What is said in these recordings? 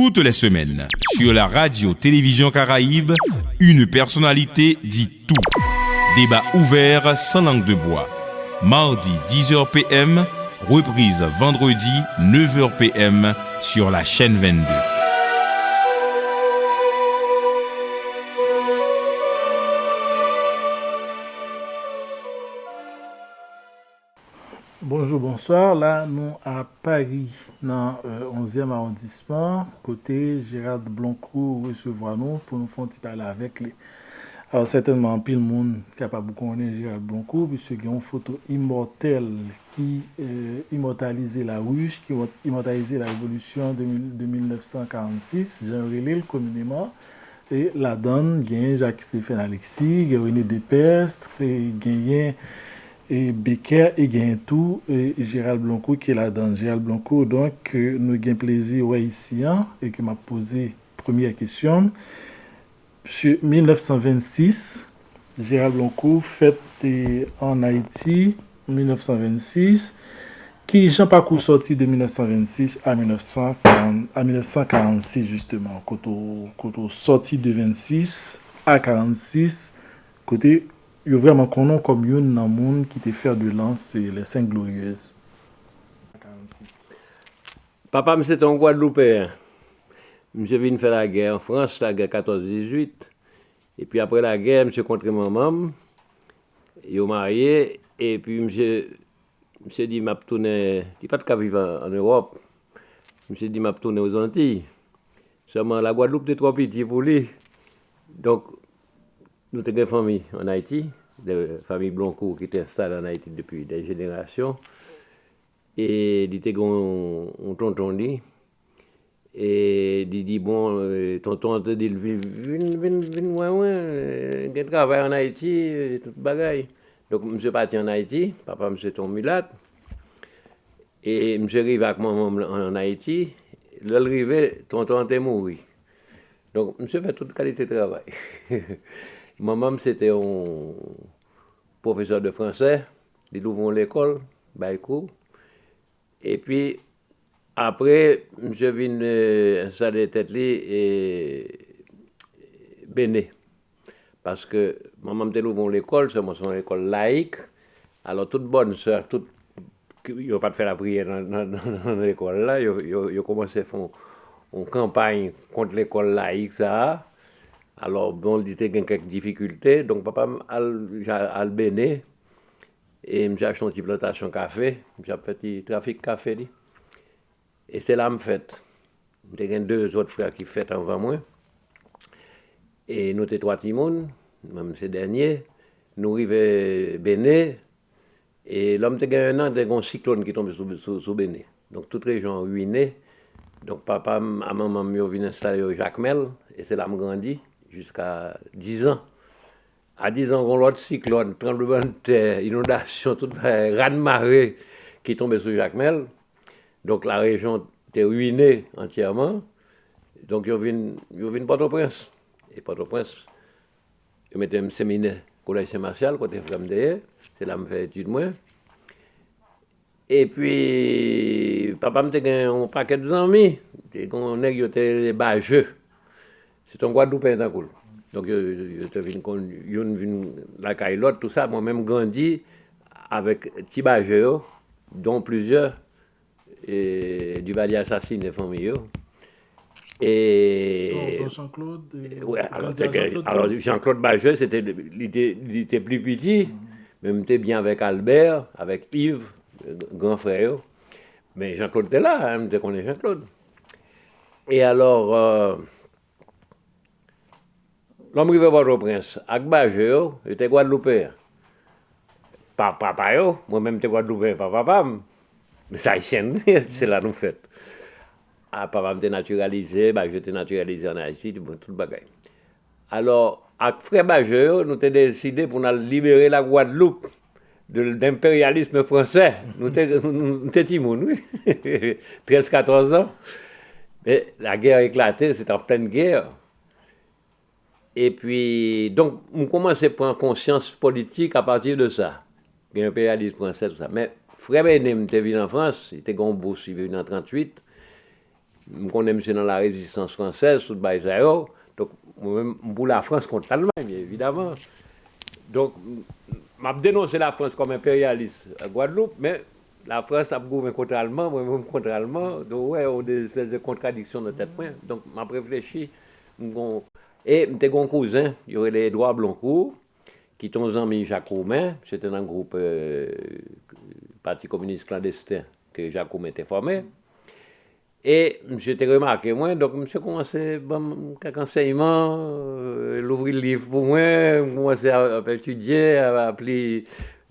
Toutes les semaines, sur la radio-télévision Caraïbe, une personnalité dit tout. Débat ouvert sans langue de bois. Mardi 10h PM, reprise vendredi 9h PM sur la chaîne 22. Bonjour, bonsoir. Là, nous à Paris, dans le 11e arrondissement, côté Gérald Blanco recevoir nous pour nous faire un petit parler avec lui. Alors, certainement, pile monde capable de connaître Gérald Blanco, puisque il y a une photo immortelle qui immortalisait la ruche, qui immortalisait la révolution de 1946, Jean Relais communément. Et la donne, il y a Jacques-Stéphane Alexis, il y a René Despestre, il y a et Becker et gain tout et Gérald Blanco qui est là-dedans. Gérald Blanco, donc, nous avons plaisir ouais, ici hein, et qui m'a posé première question. Sur 1926, Gérald Blanco fête en Haïti 1926, qui Jean parcours sorti de 1926 à 1946 justement, côté sorti de 26 à 46, côté il y a vraiment connu comme une dans le monde qui te fait de lance les 5 glorieuses. Papa, c'était un Guadeloupéen. Je venu faire la guerre en France, la guerre 14-18. Et puis après la guerre, je rencontré maman. Ils ont marié. Et puis, je dit, m'a retourné. Il n'y a pas de cas vivre en Europe. Je dit, m'a retourné aux Antilles. Seulement, la Guadeloupe était trop petite pour lui. Donc, nous avons une famille en Haïti, la famille Blanco qui était installée en Haïti depuis des générations. Et il était un tonton dit. Et il dit, bon, tonton te dit, viens travailler en Haïti, toute bagaille. Donc, je suis parti en Haïti, papa me tombé mulâtre. Et je suis arrivé avec maman en Haïti. L'arrivée, tonton était mort. Donc, je fait toute qualité de travail. Maman, c'était un professeur de français. Il ouvre l'école, Baïkou. Et puis, après, je viens installer tête et Béné. Parce que maman me ouvre l'école, c'est son école laïque. Alors, toute bonne sœur, il n'y a pas de faire la prière dans l'école là. Il a commencé à faire une campagne contre l'école laïque, ça. Alors, bon, il était quelques difficultés. Donc, papa a le Béné. Et j'ai acheté une petite plantation de café. J'ai fait un petit trafic de café. Et c'est là que je fait. J'ai 2 autres frères qui font avant moi. Et nous étions 3 timons, même ces derniers. Nous arrivons à Béné. Et l'homme a gagné un an, il y a un cyclone qui tombe sur Béné. Donc, toute région ruinée. Donc, papa et maman m'ont venu installer au Jacmel. Et c'est là que je grandi. Jusqu'à 10 ans. À 10 ans, on a l'autre cyclone, tremblement de terre, inondation, tout raz-de-marée qui tombait sur Jacmel. Donc la région était ruinée entièrement. Donc ils viennent Port-au-Prince. Et Port-au-Prince, ils mettaient un séminaire collège Saint-Martial, côté Flamdeye. C'est là que je fais études moi. Et puis, papa m'a gagné un paquet d'amis. On a des bageux. C'est un Guadeloupéen d'un coup. Donc, je viens la caillotte, tout ça. Moi-même, grandi avec Tibageo, dont plusieurs, et du Valier assassiné, famille. Et Jean-Claude. Oui, alors Jean-Claude Bageux, il était plus petit, mais il était bien avec Albert, avec Yves, grand frère. Mais Jean-Claude était là, je connais Jean-Claude. Et alors. L'homme arrivé à Port-au-Prince, avec Bagé, il était Guadeloupéen. Papa, moi-même, j'étais Guadeloupéen, papa. Mais ça, c'est là nous fait. Ah, papa m'était naturalisé, j'étais naturalisé en Haïti, tout le bagage. Alors, avec frère Bagé, nous avons décidé pour nous libérer la Guadeloupe de l'impérialisme français. Nous étions timons, oui. 13-14 ans. Mais la guerre a éclaté, c'était en pleine guerre. Et puis, donc, on commence à prendre conscience politique à partir de ça. L'impérialisme français, tout ça. Mais frère Béné était venu en France, il était en bourse, il est venu en 1938. Je connais monsieur dans la résistance française, tout le ça. Donc, moi-même, pour la France contre l'Allemagne, évidemment. Donc, je dénonce la France comme impérialiste à Guadeloupe, mais la France a gouverné contre l'Allemand, moi-même contre l'Allemand. Donc, ouais, on a des espèces de contradictions dans tête. Donc, je réfléchi. Et j'ai un cousin, il y aurait les Édouard Blancourt, qui est un ami Jacques Roumain. C'était dans un groupe Parti communiste clandestin que Jacques Roumain était formé. Et j'étais remarqué, moi, donc je commençais quelques enseignements, l'ouvrir le livre pour moi, commençais à étudier, à appeler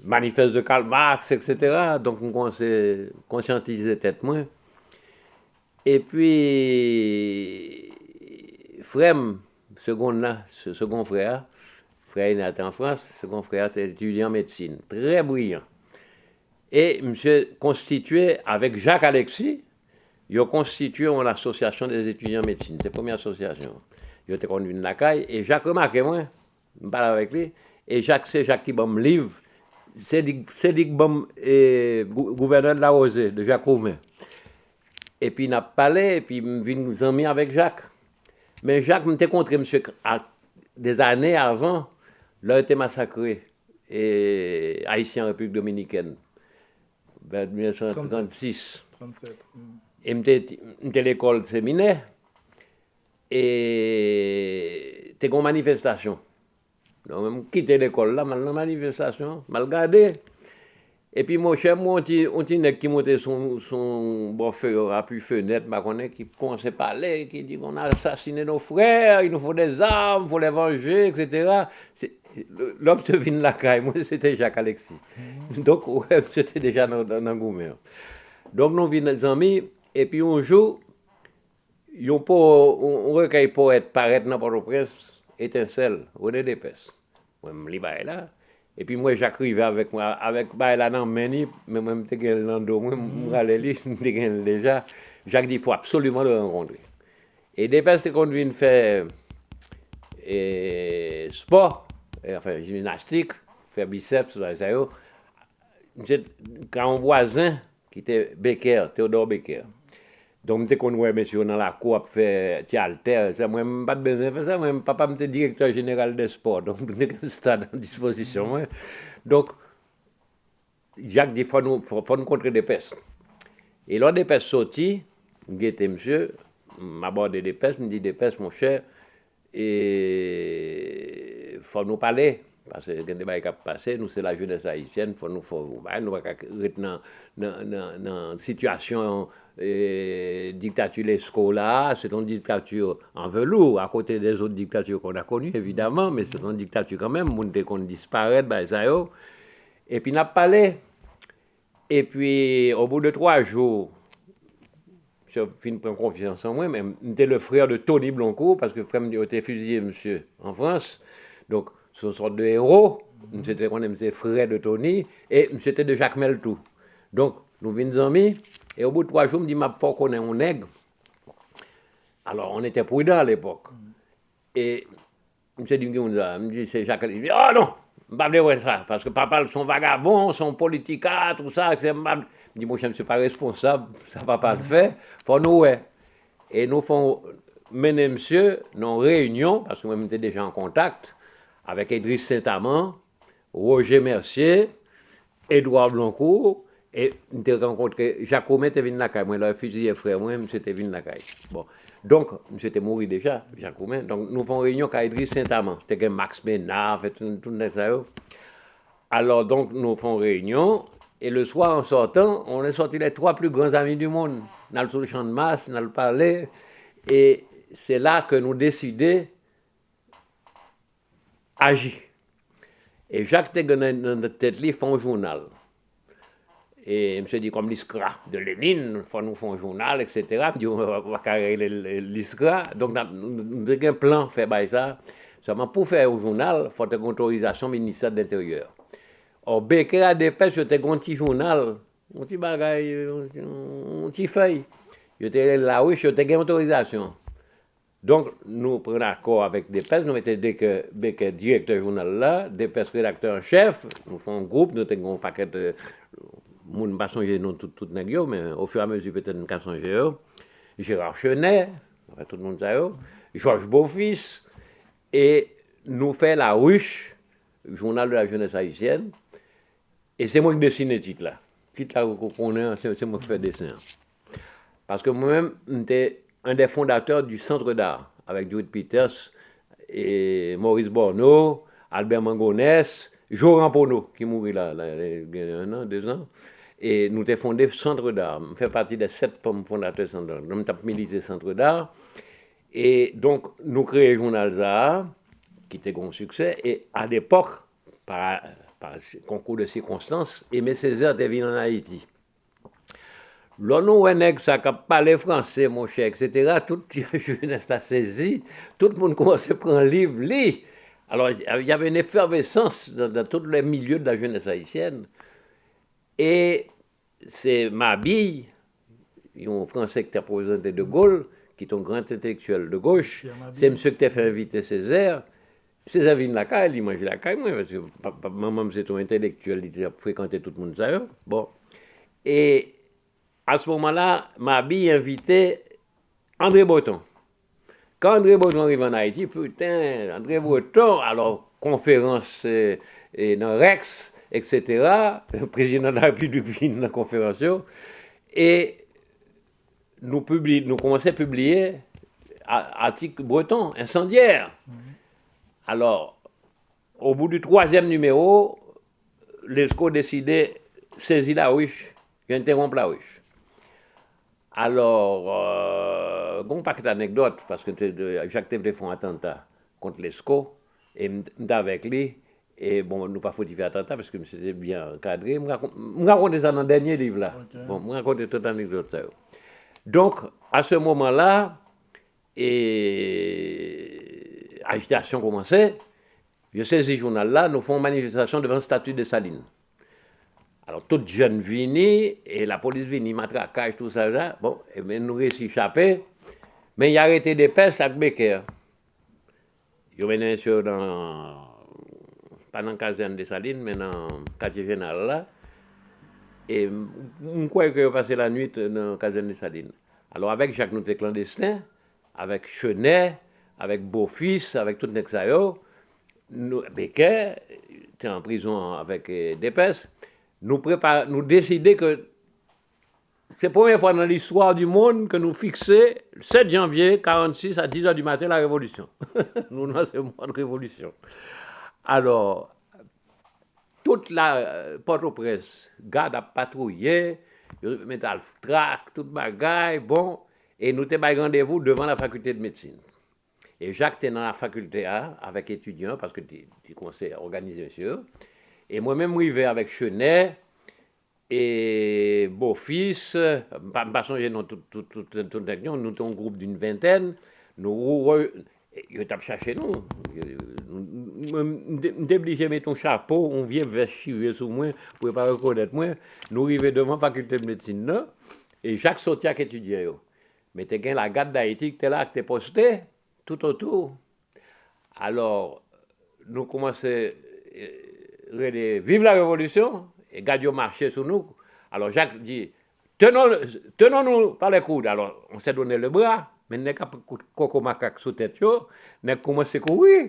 manifeste de Karl Marx, etc. Donc je commençais à conscientiser tête moi. Et puis, frère, ce second frère est en France, second frère était étudiant en médecine, très brillant. Et je constitué avec Jacques Alexis. Ils ont constitué une association des étudiants en médecine. C'est la première association. Ils ont été conduits de la caille. Et Jacques remarqué, moi, je parle avec lui. Et Jacques, c'est Jacques qui me livre. C'est le gouverneur de la Rosée, de Jacques Roumain. Et puis, il a parlé, et puis, il nous a mis avec Jacques. Mais Jacques m'a rencontré, monsieur, des années avant, là, il était massacré. Et haïtien en République dominicaine. Vers 1936. 37. Et j'étais à l'école séminaire et j'étais en manifestation. Donc, je quitté l'école là, dans la manifestation, je regardé. Et puis, mon cher, on qui montait son bon feu, appui fenêtre, qui commençait à parler, qui dit qu'on a assassiné nos frères, il nous faut des armes, il faut les venger, etc. L'homme se vient de la caille, moi c'était Jacques Alexis. Donc, ouais, c'était déjà dans le gouvernement. Donc, nous venons des amis. Et puis un jour, on recueil poète paraît dans Port-au-Prince, étincelle, René Dépès. Moi, je me libère là. Et puis moi, j'arrive avec moi, avec là dans Meni, mais moi, je suis dans le dos, moi, je suis déjà. Jacques dit, il faut absolument le rencontrer. Et Dépès, c'est qu'on vient faire sport, enfin gymnastique, faire biceps, ça. J'ai un voisin qui était Becker, Théodore Becker. Donc, dès qu'on voit monsieur dans la cour faire haltères, moi, je n'ai pas besoin de faire ça. Moi, papa était directeur général des sports. Donc, c'est à disposition. Moi. Donc, Jacques dit faut nous rencontrer des pêches. Et lors des pêches sorties, j'étais monsieur, m'aborde des pêches, me dit des pêches, mon cher, et faut nous parler. Parce que les débats qui passé, nous c'est la jeunesse haïtienne, nous être dans une situation dictature là, c'est une dictature en velours, à côté des autres dictatures qu'on a connues, évidemment, mais c'est une dictature quand même, dès qu'on disparaît, et puis on a parlé, et puis au bout de 3 jours, je finis prendre confiance en moi, mais j'étais le frère de Tony Blancourt, parce que frère m'a été fusillé, monsieur, en France, donc c'est une sorte de héros. C'était frère de Tony et c'était de Jacques Meltou. Donc, nous venons amis et au bout de 3 jours, je me dis, ma faut qu'on ait un nègre. Alors, on était prudents à l'époque. Et je me dit, c'est Jacques. Il dit, oh non, je ne vais pas ça, parce que papa, son vagabond, son politica, tout ça. Je me dis, moi, je ne suis pas responsable, ça ne va pas le faire. Faut nous, ouais. Et nous faisons mener monsieur dans une réunion, parce que moi, j'étais déjà en contact avec Idriss Saint-Amand, Roger Mercier, Édouard Blancourt, et nous avons rencontré Jacques Roumain, était venu de la caille. Moi, le fusillé frère, moi, j'étais venu de la caille. Bon. Donc, j'étais mort déjà, Jacques Roumain. Donc, nous faisons réunion avec Idriss Saint-Amand. C'était Max Ménard, tout ça. Alors, donc, nous faisons réunion, et le soir, en sortant, on est sortis les 3 plus grands amis du monde. Dans le champ de masse, dans le palais, et c'est là que nous décidons agir. Et Jacques était dans notre tête, il fait un journal. Et je me suis dit, comme l'ISCRA de Lénine, il faut nous faire un journal, etc. Je me dit, on va carrer l'ISCRA. Donc, nous avons un plan pour faire ça. Seulement, pour faire un journal, il faut une autorisation du ministère de l'Intérieur. Or, Becker a des pêches, c'était un petit journal, un petit bagaille, un petit feuille. J'étais là, oui, j'étais une autorisation. Donc, nous prenons accord avec Dépès, nous mettons Becker directeur journal là, Dépès rédacteur en chef, nous faisons un groupe, nous avons un paquet de. Nous ne pas songer non tout mais au fur et à mesure, peut-être nous ne songer. Gérard Chenet, enfin, tout le monde sait, Georges Beaufils, et nous fait La Ruche, journal de la jeunesse haïtienne, et c'est moi qui dessine le titre là. Le titre là qu'on connaît, c'est moi qui fais le dessin. Parce que moi-même, j'étais un des fondateurs du Centre d'art, avec Judith Peters et Maurice Borneau, Albert Mangonès, Joran Pono, qui mourit là, il y a 1 an, 2 ans. Et nous avons fondé le Centre d'art. Je fais partie des 7 fondateurs du Centre d'art. Nous avons milité Centre d'art. Et donc, nous créons le journal Zahar, qui était un succès. Et à l'époque, par concours de circonstances, Aimé Césaire était venu en Haïti. Là, nous, ça qui parlait français, mon cher, etc., toute la jeunesse a saisi, tout le monde commençait à prendre un livre, lire. Alors, il y avait une effervescence dans tous les milieux de la jeunesse haïtienne. Et c'est Mabille, un Français qui t'a présenté de Gaulle, qui est un grand intellectuel de gauche, c'est monsieur qui t'a fait inviter Césaire. Césaire vient de la caille, il mange la caille, moi, parce que maman, c'est un intellectuel, il a fréquenté tout le monde, ça. Bon. Et à ce moment-là, Mabille invitait André Breton. Quand André Breton arrive en Haïti, putain, André Breton, alors, conférence dans Rex, etc., le président de la République vient dans la conférence, et nous commençons à publier articles bretons, incendiaires. Alors, au bout du 3e numéro, l'ESCO décidait de saisir la ruche, d'interrompre la ruche. Alors, bon, pas que d'anecdote, parce que Jacques Thévelet fait un attentat contre l'ESCO, et nous avec lui, et bon, nous pas foutu attentat parce que c'était bien encadré. Je raconte ça dans le dernier livre là. Okay. Bon, je raconte toute l'anecdote. Donc, à ce moment-là, agitation commençait. Je sais ce journal-là, nous faisons une manifestation devant la statue de Saline. Alors, toute jeune vini, et la police vini, matraquage, tout ça, là. Bon, et bien, nous réussissons à échapper. Mais il y a arrêté des pestes avec Becker. Il y a bien sûr pas dans la caserne de Salines, mais dans le quartier général là. Et je crois que j'ai passé la nuit dans la caserne de Salines. Alors avec Jacques Nouté clandestin, avec Chenet, avec Beaufils, avec tout le monde, Becker était en prison avec Dépès, nous décidons que c'est la première fois dans l'histoire du monde que nous fixons le 7 janvier 1946 à 10h du matin la révolution. Nous lançons le mois de révolution. Alors, toute la Port-au-Prince, garde à patrouiller, métal track, toute bagaille, bon, et nous avons rendez-vous devant la faculté de médecine. Et Jacques était dans la faculté A avec étudiants, parce que tu conseilles organiser, monsieur. Et moi-même, je arrivais avec Chenet et Beaufils, pas changer dans toute l'action, nous sommes un groupe d'une vingtaine, ils ont cherché nous. Nous obligé de mettre un chapeau, on vient chier sur moi, pour ne pas reconnaître moi. Nous arrivons devant la faculté de médecine là, et Jacques sortit avec étudiant. Mais tu as la garde d'Haïti qui était là, qui était postée, tout autour. Alors, nous commençons à vivre la révolution, et Gadio marchait sur nous. Alors Jacques dit, tenons-nous par les coudes. Alors, on s'est donné le bras. Mais nous avons coco macaque sous tête, nous avons commencé à courir.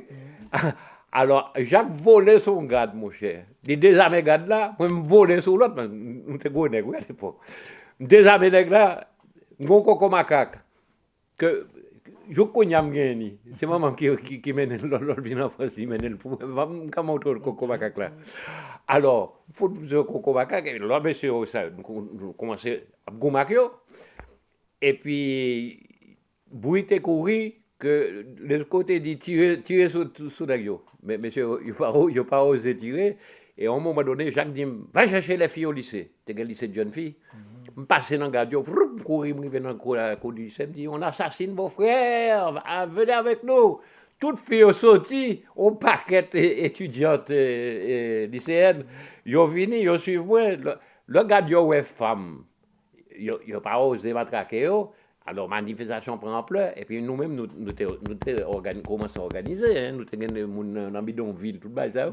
Alors, Jacques volait son garde, mon cher. Les désarmés gardes là, moi, je volais sur l'autre, nous étions gros nègres à l'époque. Désarmés nègres là, mon coco macaque, que je connais, c'est maman qui mène l'autre vient en France, il mène le pouvoir, comment on le coco macaque là. Alors, il faut le coco macaque, et là, monsieur, nous commençons à goumaquer, et puis, bruit et courir, que le côté dit tirer sur la gueule. Mais monsieur, il n'a pas osé tirer. Et à un moment donné, Jacques dit, va chercher les filles au lycée. C'était un lycée de jeunes filles. Je passe dans le gardio, courir, je vais dans la cour du lycée, je dis, on assassine vos frères, venez avec nous. Toutes filles ont sorti, au paquet étudiantes lycéennes. Ils ont venu, ils ont suivi moi. Le gardio est femme. Il n'a pas osé m'attraquer. Alors, manifestation prend ampleur, et puis nous-mêmes, nous commençons à organiser, hein, nous avons dans bidonville, tout ça.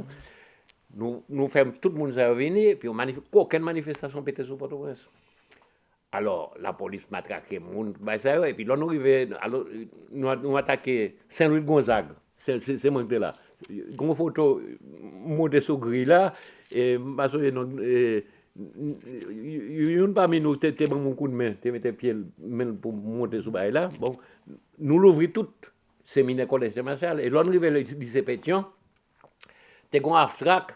Nous faisons tout le monde venir, puis aucune manifestation peut être sur Port-au-Prince. Alors, la police m'a traqué, et puis là, nous arrivons, alors, nous attaqué Saint-Louis-de-Gonzague. C'est moi qui étais là. Une photo, monté sur grille là, et une parmi nous, tu as mon coup de main, tu tes pieds pour monter sur là. Bon, nous l'ouvrons tout, séminaire collège martial, et là, nous arrivons le lycée Pétion, tu as un abstract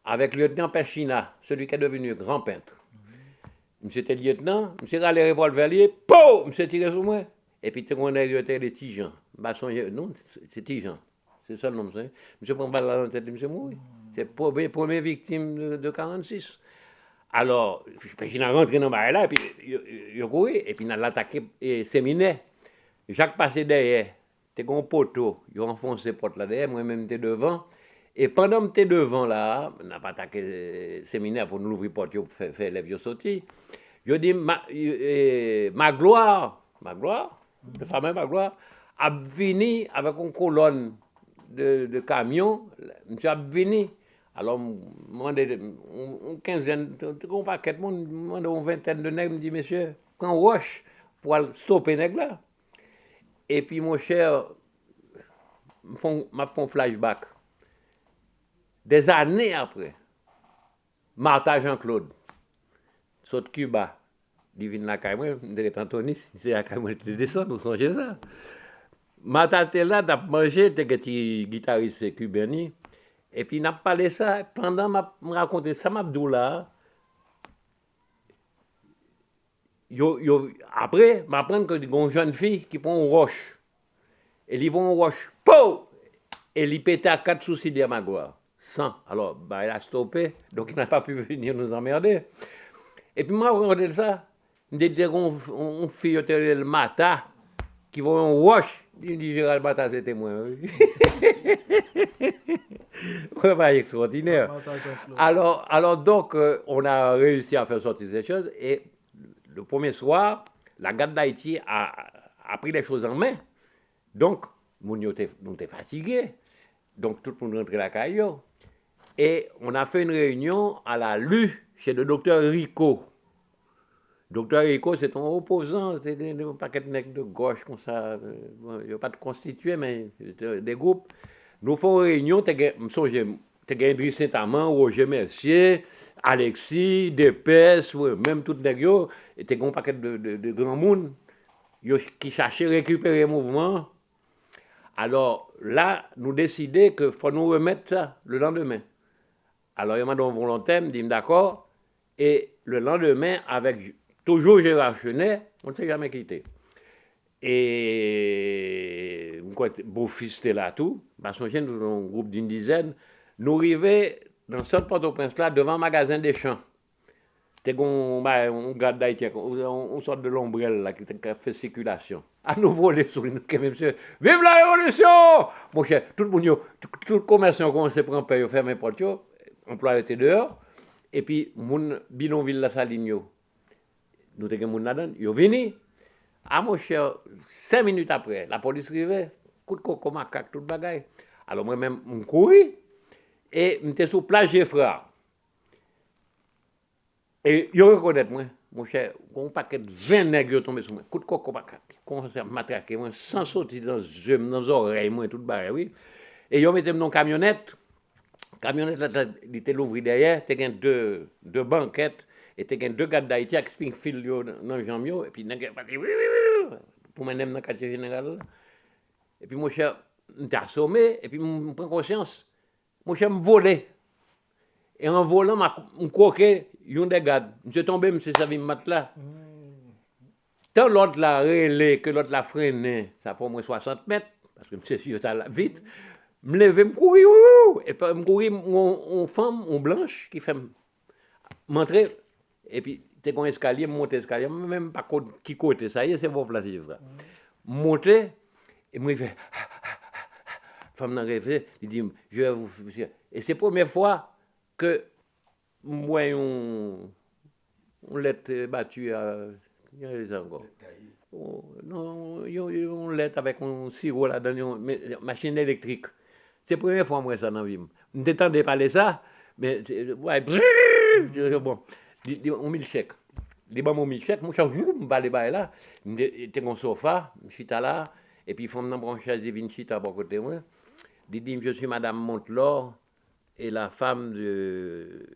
avec le lieutenant Pechina, celui qui est devenu grand peintre. Monsieur était lieutenant, monsieur a les revolvers liés, pouf, monsieur tiré sur moi. Et puis, on a eu les Tijans. Non, c'est Tijan. C'est ça le nom, ça. Monsieur prend balle dans la tête de monsieur mourir. C'est la première victime de 46. Alors, il a rentré dans le bar là, et puis il a couru, et puis il a attaqué le séminaire. Jacques passé derrière, t'es un poteau, il a enfoncé la porte là derrière, moi-même t'es devant. Et pendant que t'es devant là, on n'a pas attaqué le séminaire pour nous ouvrir la porte, pour faire les vieux sorties. Je dis, Magloire, le fameux Magloire, a venu avec une colonne de camions, monsieur a venu. Alors, une quinzaine, un paquet de monde, une vingtaine de nègres, me dit, monsieur, prends roche pour stopper les nègres là. Et puis, mon cher, m'a fait un flashback. Des années après, Martha Jean-Claude, saute Cuba, divine la caille, moi, je Anthony, c'est la caille, moi, je descends, vous songez ça. Martha était là, t'as mangé, t'es un guitariste cubain. Et puis, n'a parlé de ça, pendant me raconter ça, Abdoula, après, m'apprendre que y a une jeune fille qui prend une roche. Et ils vont une roche, pouf! Et ils pètent à 4 soucis de Magloire. 100. Alors, bah, il a stoppé, donc il n'a pas pu venir nous emmerder. Et puis, moi, regardé ça, il dit qu'on fille, le Mata, qui vont en roche. Il dit, Gérald Mata, c'était moi. Ouais, pas extraordinaire. Alors donc, on a réussi à faire sortir ces choses. Et le premier soir, la garde d'Haïti a pris les choses en main. Donc, nous étions fatigués. Donc, tout le monde rentrait à la caillou. Et on a fait une réunion à la LU chez le docteur Rico. Docteur Rico, c'est un opposant, c'est un paquet de mecs de gauche comme ça. Il n'y a pas de constitué, mais des groupes. Nous faisons une réunion, tu as Idriss Saint-Amand, Roger Mercier, Alexis, Dépès, même tout les gars, et tu as un paquet de grands monde qui cherchaient à récupérer le mouvement. Alors là, nous décidons qu'il faut nous remettre ça le lendemain. Alors il y a un volontaire, me dit d'accord, et le lendemain, avec toujours Gérard Chenet, on ne s'est jamais quitté. Et beau-fils était là tout, parce que nous un groupe d'une dizaine, nous arrivons dans ce Port-au-Prince là, devant le magasin des champs. C'était un garde d'Haïti, une sorte de l'ombrelle là, qui fait circulation. À nouveau, les sourires, monsieur, vive la révolution! Mon cher, tout le monde, tout le commerçant commence à prendre paye, fermer les portes, employés étaient dehors, et puis, mon bidonville la saline, nous avons des gens là-dedans, ils sont venus. Ah, mon cher, 5 minutes après, la police arrivait, coup de coco, macaque, tout le bagaille. Alors, moi-même, je courais, et j'étais sur place Geffrard. Et ils reconnaissent, moi, mon cher, un paquet de 20 nègres tombés sur moi, coup de coco, macaque, commencé à m'attraquer, moi, sans sortir dans les yeux, dans les oreilles, moi, tout le bagaille, oui. Et ils mettaient dans une camionnette. La camionnette, il était l'ouvri derrière, il y a deux banquettes. Et tu as 2 gars d'Haïti avec Springfield dans le jambon, et puis ils ont parti pour m'aider dans le quartier général. Et puis mon cher, j'étais assommé, et puis je prends conscience. Mon cher me volait. Et en volant, je croquais, il y a des gars. Je suis tombé, je suis servi mat là. Tant l'autre l'a relé, que l'autre l'a freiné, ça fait au moins 60 mètres, parce que je suis vite. Je me levais, je courais, et puis je courais, une femme, une blanche, qui fait m'entrer. Et puis, tu as un escalier, monter l'escalier, même pas qui côté, ça y est, c'est bon place. Monter, et moi, il fait. Femme n'a rêvé, il dit, je vais vous. Et c'est la première fois que moi, on lettre battue à. Il y a les encore. Non, on lettre avec un sirop là dans une machine électrique. C'est la première fois, moi, ça dans la vie. Je ne t'entendais pas parler ça, mais. Ouais, bon. On met le chèque. Les bon mon chèque, moi, je vais aller là. J'étais mon sofa, je suis là, et puis, il faut me prendre une chaise et venir à côté de moi. Il dit, je suis Madame Montelor et la femme de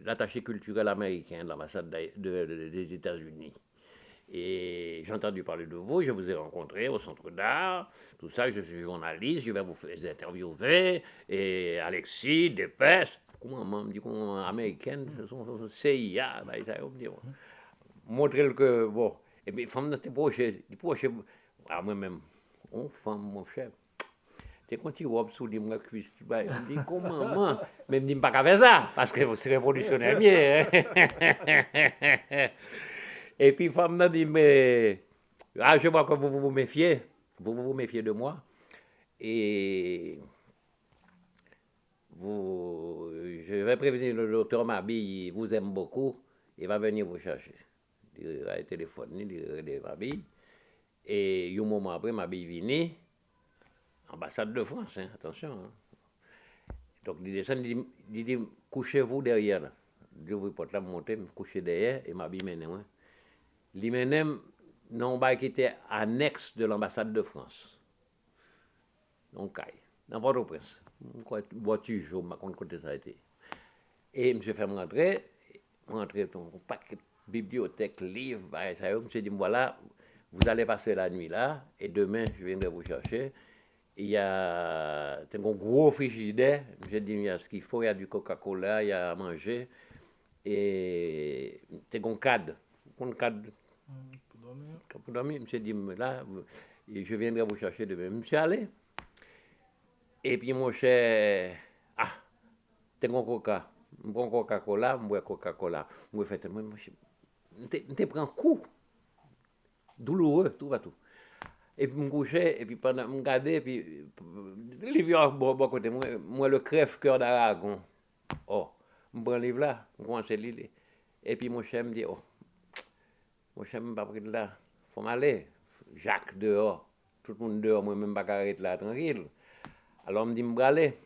l'attaché culturel américain de l'ambassade des États-Unis. Et j'ai entendu parler de vous, je vous ai rencontré au centre d'art, tout ça, je suis journaliste, je vais vous faire interviewer, et Alexis, Dépêche, comment me dit qu'on américaine, ce sont CIA, bah, ça me dit, montrer que, bon, et puis, femme de proche, ah, moi-même, on femme, mon cher. T'es quand tu vois sous les mois cuisses, tu vas me dis comment maman, mais me dis pas qu'à faire ça parce que c'est révolutionnaire bien. Et puis femme m'a dit mais je vois que vous méfiez, vous méfiez de moi et je vais prévenir le docteur Mabille, il vous aime beaucoup, il va venir vous chercher. Il va téléphoner, il va Mabille et un moment après Mabille vient. Ambassade de France, hein, attention. Hein. Donc, il descend, il dit, couchez-vous derrière. Je vous porte la monter, me coucher derrière, et m'a mené. Hein. Il mène non pas qui était annexe de l'ambassade de France. Donc, dans Port-au-Prince. Bois toujours, je ne sais pas côté ça a été. Et je fait rentrer dans un paquet bibliothèque, livres, ça, je me suis dit, voilà, vous allez passer la nuit là, et demain, je viendrai vous chercher. Il y a un gros frigidaire. J'ai dit, il y a ce qu'il faut, il y a du Coca-Cola, il y a à manger. Et c'est un cadre. Un cadre pour dormir. Je me suis dit, là, je viendrai vous chercher demain. Je suis allé. Et puis, mon cher, c'est un Coca. Je prends Coca-Cola, je bois Coca-Cola. Je prends un coup. Douloureux, tout va tout. Et puis, je me couchais, et puis, pendant, je me regardais, et puis, les vieux à côté, moi, le crève-cœur d'Aragon. Oh, je prends le livre là, je commence à lire. Et puis, mon cher me dit, oh, mon cher, je ne pas pris de là, il faut m'aller. Jacques dehors, tout le monde dehors, moi, même pas arrêter là, tranquille. Alors, on me dit, je vais aller.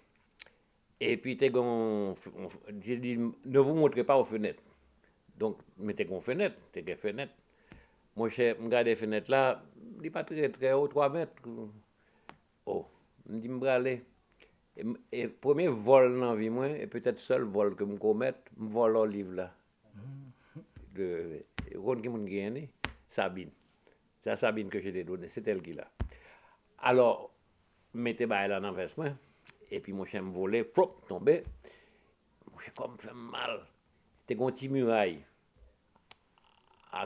Et puis, j'ai dit, ne vous montrez pas aux fenêtres. Donc, mettez une fenêtre, Moi, je regarde les fenêtres là, il n'est pas très haut, 3 mètres. Oh, je me dis, je vais aller. Et le premier vol dans la vie, moi, et peut-être seul vol que je commette, je vole le livre là. De Ron qui m'a gagné, Sabine. C'est Sabine que je t'ai donné, c'est elle qui l'a. Alors, je mettais là dans le veste, et puis mon chien me volait, plop, tombé. Mon chien comme fait mal. C'était un petit muraille.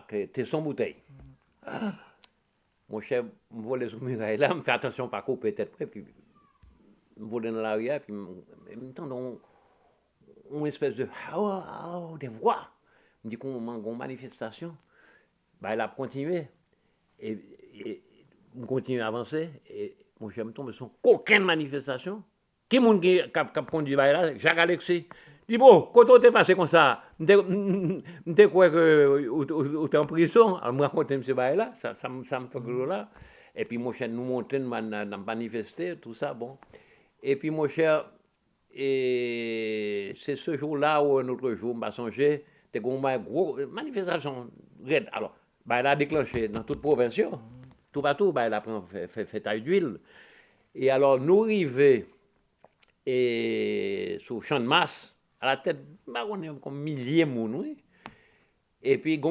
T'es sans bouteille. Mon chef me volait sur le muraille là, me fait attention pas couper peut-être près, puis me volait dans l'arrière, puis me tend une espèce de des voix. Me dit qu'on a une manifestation. Ben, elle a continué. Et me continue à avancer. Et mon chef me tombe sur aucune manifestation. Qui est-ce qui a conduit là? Jacques Alexis. Je dis, bon, quand on est passé comme ça, je crois que tu es en prison. Alors, je me raconte M. Baïla, ça me fait gros là. Et puis, mon cher, nous montrer, nous manifester, tout ça, bon. Et puis, mon cher, c'est ce jour-là ou un autre jour, je m'a songé, c'était une grosse manifestation. Alors, Baïla a déclenché dans toute province, tout partout, Baïla a fait taille d'huile. Et alors, nous arrivons et sur champ de masse, à la tête, on est comme milliers de monde, oui. Et puis,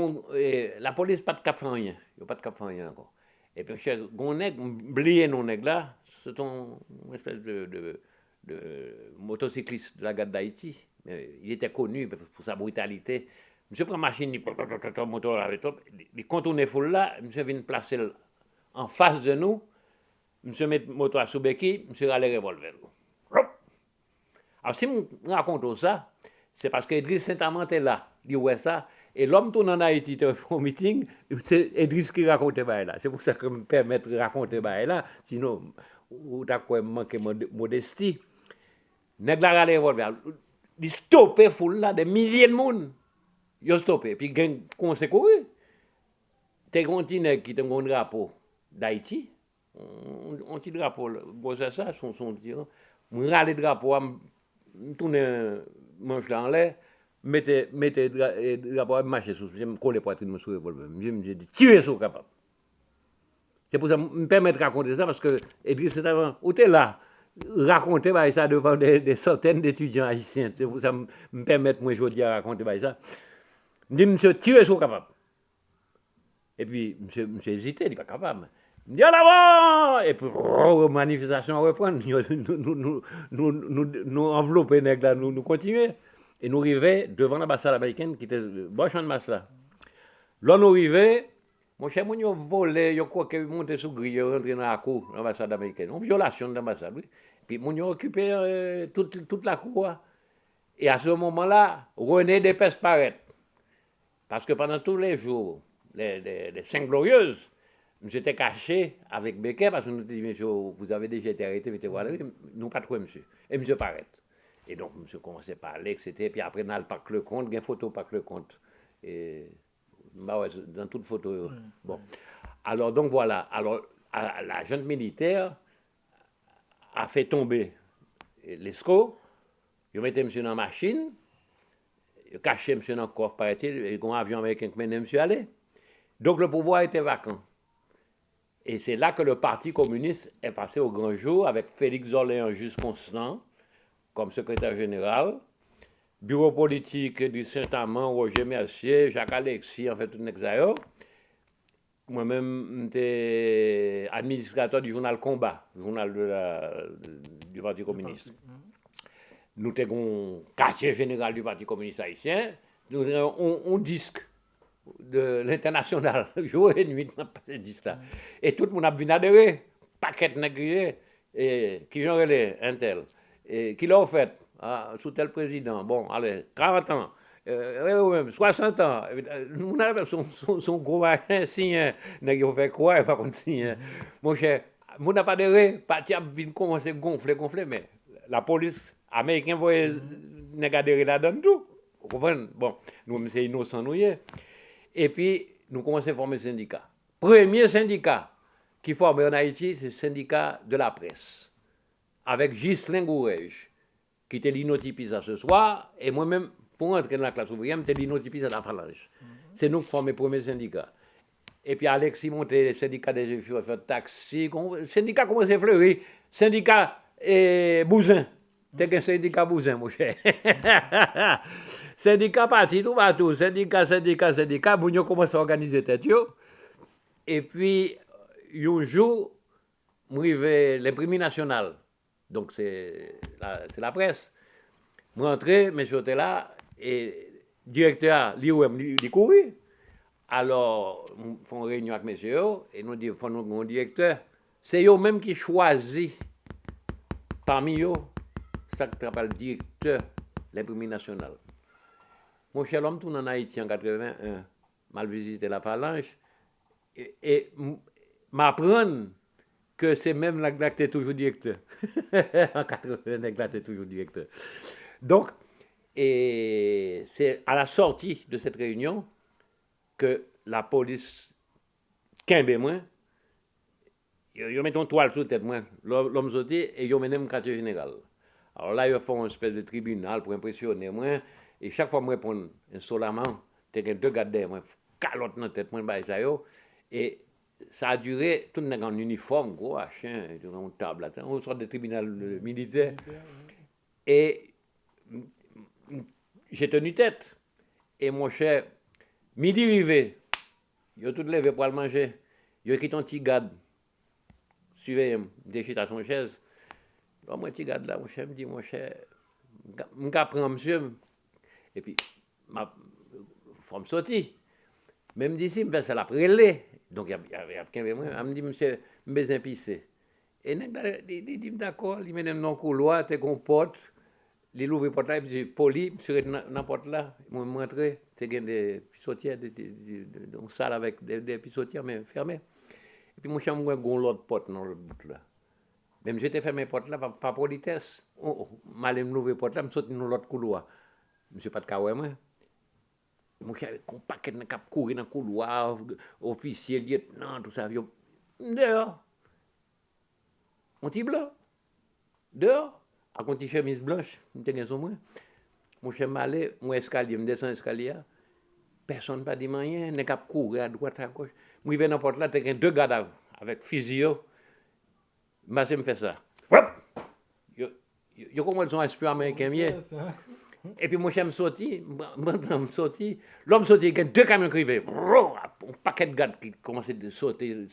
la police pas de cap rien. Il n'y a pas de cap rien encore. Et puis, on est oublié nos nègres là, c'est une espèce de motocycliste de la garde d'Haïti. Il était connu pour sa brutalité. Monsieur prend machine, il moto avec tout, il contourne foule là, monsieur vient placer en face de nous, monsieur met moto à sous-béquille, monsieur a les revolvers. Alors, si je raconte ça, c'est parce qu'Edriss Saint-Amand est là, il voit ça, et l'homme tourne en Haïti au meeting, c'est Edriss qui raconte là. C'est pour ça que je me permets de raconter là, sinon, ou t'as quoi manqué modestie. Nèg la rale revolver, il stoppe foule là, des milliers de monde. Ils ont stoppé, puis qu'on s'est couru. T'es un petit nèg qui a un drapeau d'Haïti, un petit drapeau, c'est ça, son tir. Je râle le drapeau, je tourne manche là en l'air, mettez drapeau, marcher sous, je me coller poitrine sur le revolver. Je me dis, tirez sur capable. C'est pour ça que je me permets de raconter ça, parce que, Idriss, c'est avant, où tu es là, raconter bah, ça devant des centaines d'étudiants haïtiens. C'est pour ça que je me permets, moi, je dis à raconter bah, ça. Je me dis, monsieur, tirez sur capable. Et puis, monsieur hésité, il n'est pas capable. Il me dit, en avant! Et puis, manifestation reprend. Nous envelopper, nous continuer. Et nous arrivons devant l'ambassade américaine qui était Bosch en masse là. Là, nous arrivons, mon cher, nous avons volé, nous avons monté sous grille, rentré dans la cour de l'ambassade américaine. Une violation de l'ambassade, oui. Puis, nous avons occupé toute la cour. Et à ce moment-là, René Despès paraît. Parce que pendant tous les jours, les 5 glorieuses, j'étais caché avec Becker parce que nous dit, monsieur, vous avez déjà été arrêté, mettez voilà, nous pas trop, monsieur. Et monsieur paraît. Et donc, monsieur commençait à parler, etc. Puis après, dans le Parc Lecomte, il y a une photo au Parc Lecomte. Et bah ouais, dans toute photo. Bon. Alors, donc voilà. Alors, la junte militaire a fait tomber l'ESCO. Ils mettaient monsieur dans la machine. Ils cachaient monsieur dans le coffre, paraît-il. Et un avion américain qui menait monsieur aller. Donc, le pouvoir était vacant. Et c'est là que le Parti communiste est passé au grand jour avec Félix Orléans Juste Constant comme secrétaire général, bureau politique du Saint-Amand, Roger Mercier, Jacques Alexis, en fait, tout l'exayo. Moi-même, j'étais administrateur du journal Combat, journal du Parti communiste. Nous étions quartier général du Parti communiste haïtien, nous avons un disque de l'international, jour et nuit, on n'a pas de disque là. Et tout le monde a venu adhérer, paquet de négriers, et qui j'en relais, un tel. Et qui l'a fait sous tel président. Bon, allez, 40 ans, 60 ans. Nous avons son gros machin, signe, il fait quoi, par contre, signe. Mon cher, nous n'avons pas adhéré, parti a commencé à gonfler, mais la police américaine voyait adhérer là-dedans tout. Vous comprenez? Bon, nous, c'est innocent, nous y est. Et puis, nous commençons à former un syndicat. Premier syndicat qui forme en Haïti, c'est le syndicat de la presse. Avec Ghislain Gourège, qui était l'inotipiste ce soir, et moi-même, pour entrer dans la classe ouvrière, j'étais l'inotipiste à la phalange. C'est nous qui formons le premier syndicat. Et puis Alexis montait le syndicat des chauffeurs de taxi, le syndicat commençait à fleurir, syndicat Bousin. C'était un syndicat Bousin, mon cher. Syndicat parti tout partout, syndicat, Bougnon commence à organiser tête. Et puis, un jour, m'arrivait l'imprimerie nationale. Donc, c'est la presse. Je rentré, monsieur était là, et le directeur, il courait. Alors, nous faisons une réunion avec monsieur, et nous disons, mon directeur, c'est eux-mêmes qui choisissent parmi eux, c'est ça que tu appelles le directeur de l'imprimerie nationale. Mon cher homme, tout en Haïti en 81, mal visité la phalange, et m'apprendre que c'est même là que tu es toujours directeur. En 80, là tu es toujours directeur. Donc, et c'est à la sortie de cette réunion que la police quimbe moi, ils mettent une toile sur la tête moi, l'homme sauté, et ils mènent un quartier général. Alors là, ils font une espèce de tribunal pour impressionner moi, et chaque fois que je réponds insolemment, j'ai deux gardes derrière moi, calotte dans la tête, moi, et ça a duré, tout le monde en uniforme, gros, chien, une table, on sort de tribunal militaire. Et j'ai tenu tête. Et mon cher, midi arrivé, il a tout levé pour aller manger. Il a quitté un petit garde, suivez, déchiré à son chaise. Là, mon petit garde là, mon cher, me dit, mon cher, je vais prendre monsieur. Et puis, ma femme sortie. Même d'ici, je vais la préler. Donc, il y a quelqu'un, il me dit, monsieur, je vais pisser. Et il dit, d'accord, il me donne dans le couloir, tu comportes, il ouvre la porte là, il dit, poli, je suis dans la porte là, il m'a montré, tu as des pissotières, une salle avec des pissotières, mais fermées. Et puis, mon chien m'a mis l'autre porte dans le bout là. Même j'étais fermé la porte là, par politesse. Mal me ouvre la porte là, je suis sorti dans l'autre couloir. Je ne suis pas de cas, moi. Mon cher, avec un paquet de cap courir dans le couloir, officier, lieutenant, tout ça. Dehors. Un petit blanc. Dehors. Avec une petite chemise blanche, une tenue sur moi. Mon cher m'allé, mon escalier, me descend l'escalier. Personne pas dit rien, n'est qu'à courir à droite à gauche. Moi, je vais dans la porte là, t'as deux gars avec fusil. Bah, c'est me fait ça. Yo comment ils sont espions américains mieux. Et puis moi je me sorti, l'homme sorti, il y a deux camions qui arrivaient, un paquet de gars qui commençaient de sauter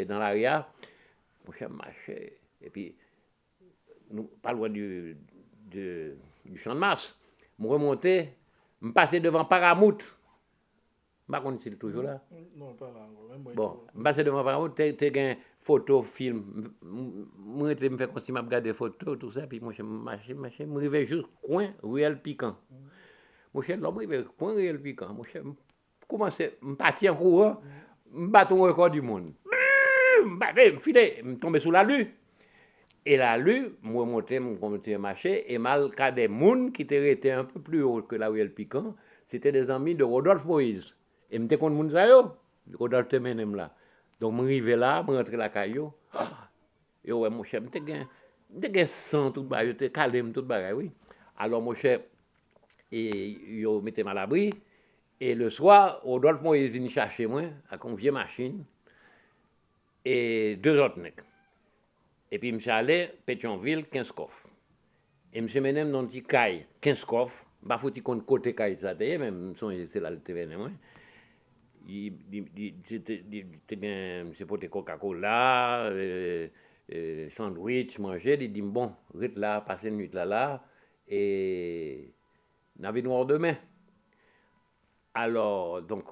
dans l'arrière. Moi je marchais, et puis nous, pas loin du champ de Mars, je remontais, je passais devant Paramount. Je ne sais pas si c'est toujours là. Non, pas là. Bon, je passais devant Paramount, tu as photo, film. Moi, je me fais comme si je regardais photos, tout ça, puis moi, je marchais, je arrivais juste coin Ruelle Piquant. Moi, je l'homme arrivé coin Ruelle Piquant. Moi, je commençais, je partais en courant, je battais un record du monde. Je filais, je tombais sous la lue. Et la lue, moi, je montais, marcher, et mal cas des gens qui étaient un peu plus haut que la Ruelle Piquant, c'était des amis de Rodolphe Moïse. Et je me disais, moun sa yo, Rodolphe te menem là. Donc, je arrivais là, je rentrais la caillou. Et ouais, mon cher, je te sang tout bas, je te calé tout bas, oui. Alors, mon cher, et je mettais à l'abri. Et le soir, Rodolphe Moïse venu chercher moi, avec une vieille machine, et deux autres nègres. Et puis, je suis allé à Pétionville, 15 coffres. Et je suis mené dans un petit caille, 15 coffres. Je ne sais pas côté caille, ça même, c'est là le TV, moi. C'est pour des Coca-Cola, sandwich, manger. Il dit, bon, reste là, passer une nuit là, et n'avait noir demain. Alors, donc,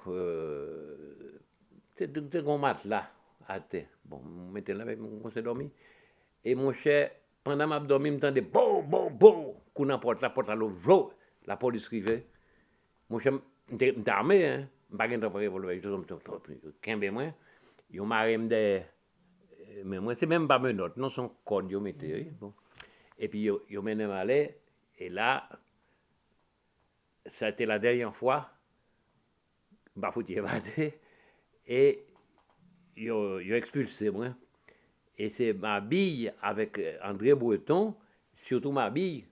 c'est un mat là, à terre. Bon, on mettait là, on s'est dormi. Et mon cher, pendant que je dormi, je m'entendais, coup dans la porte à l'eau, la police arrivait. Mon cher, j'étais armé, hein. Je n'ai pas de revolver, je suis 15 mois. Ils m'ont des. Mais moi, c'est même pas mes notes, non, son code, ils m'ont bon. Et puis, ils m'ont allé, et là, ça a été la dernière fois, je n'ai pas évadé, et ils ont expulsé moi. Et c'est ma bille avec André Breton, surtout ma bille,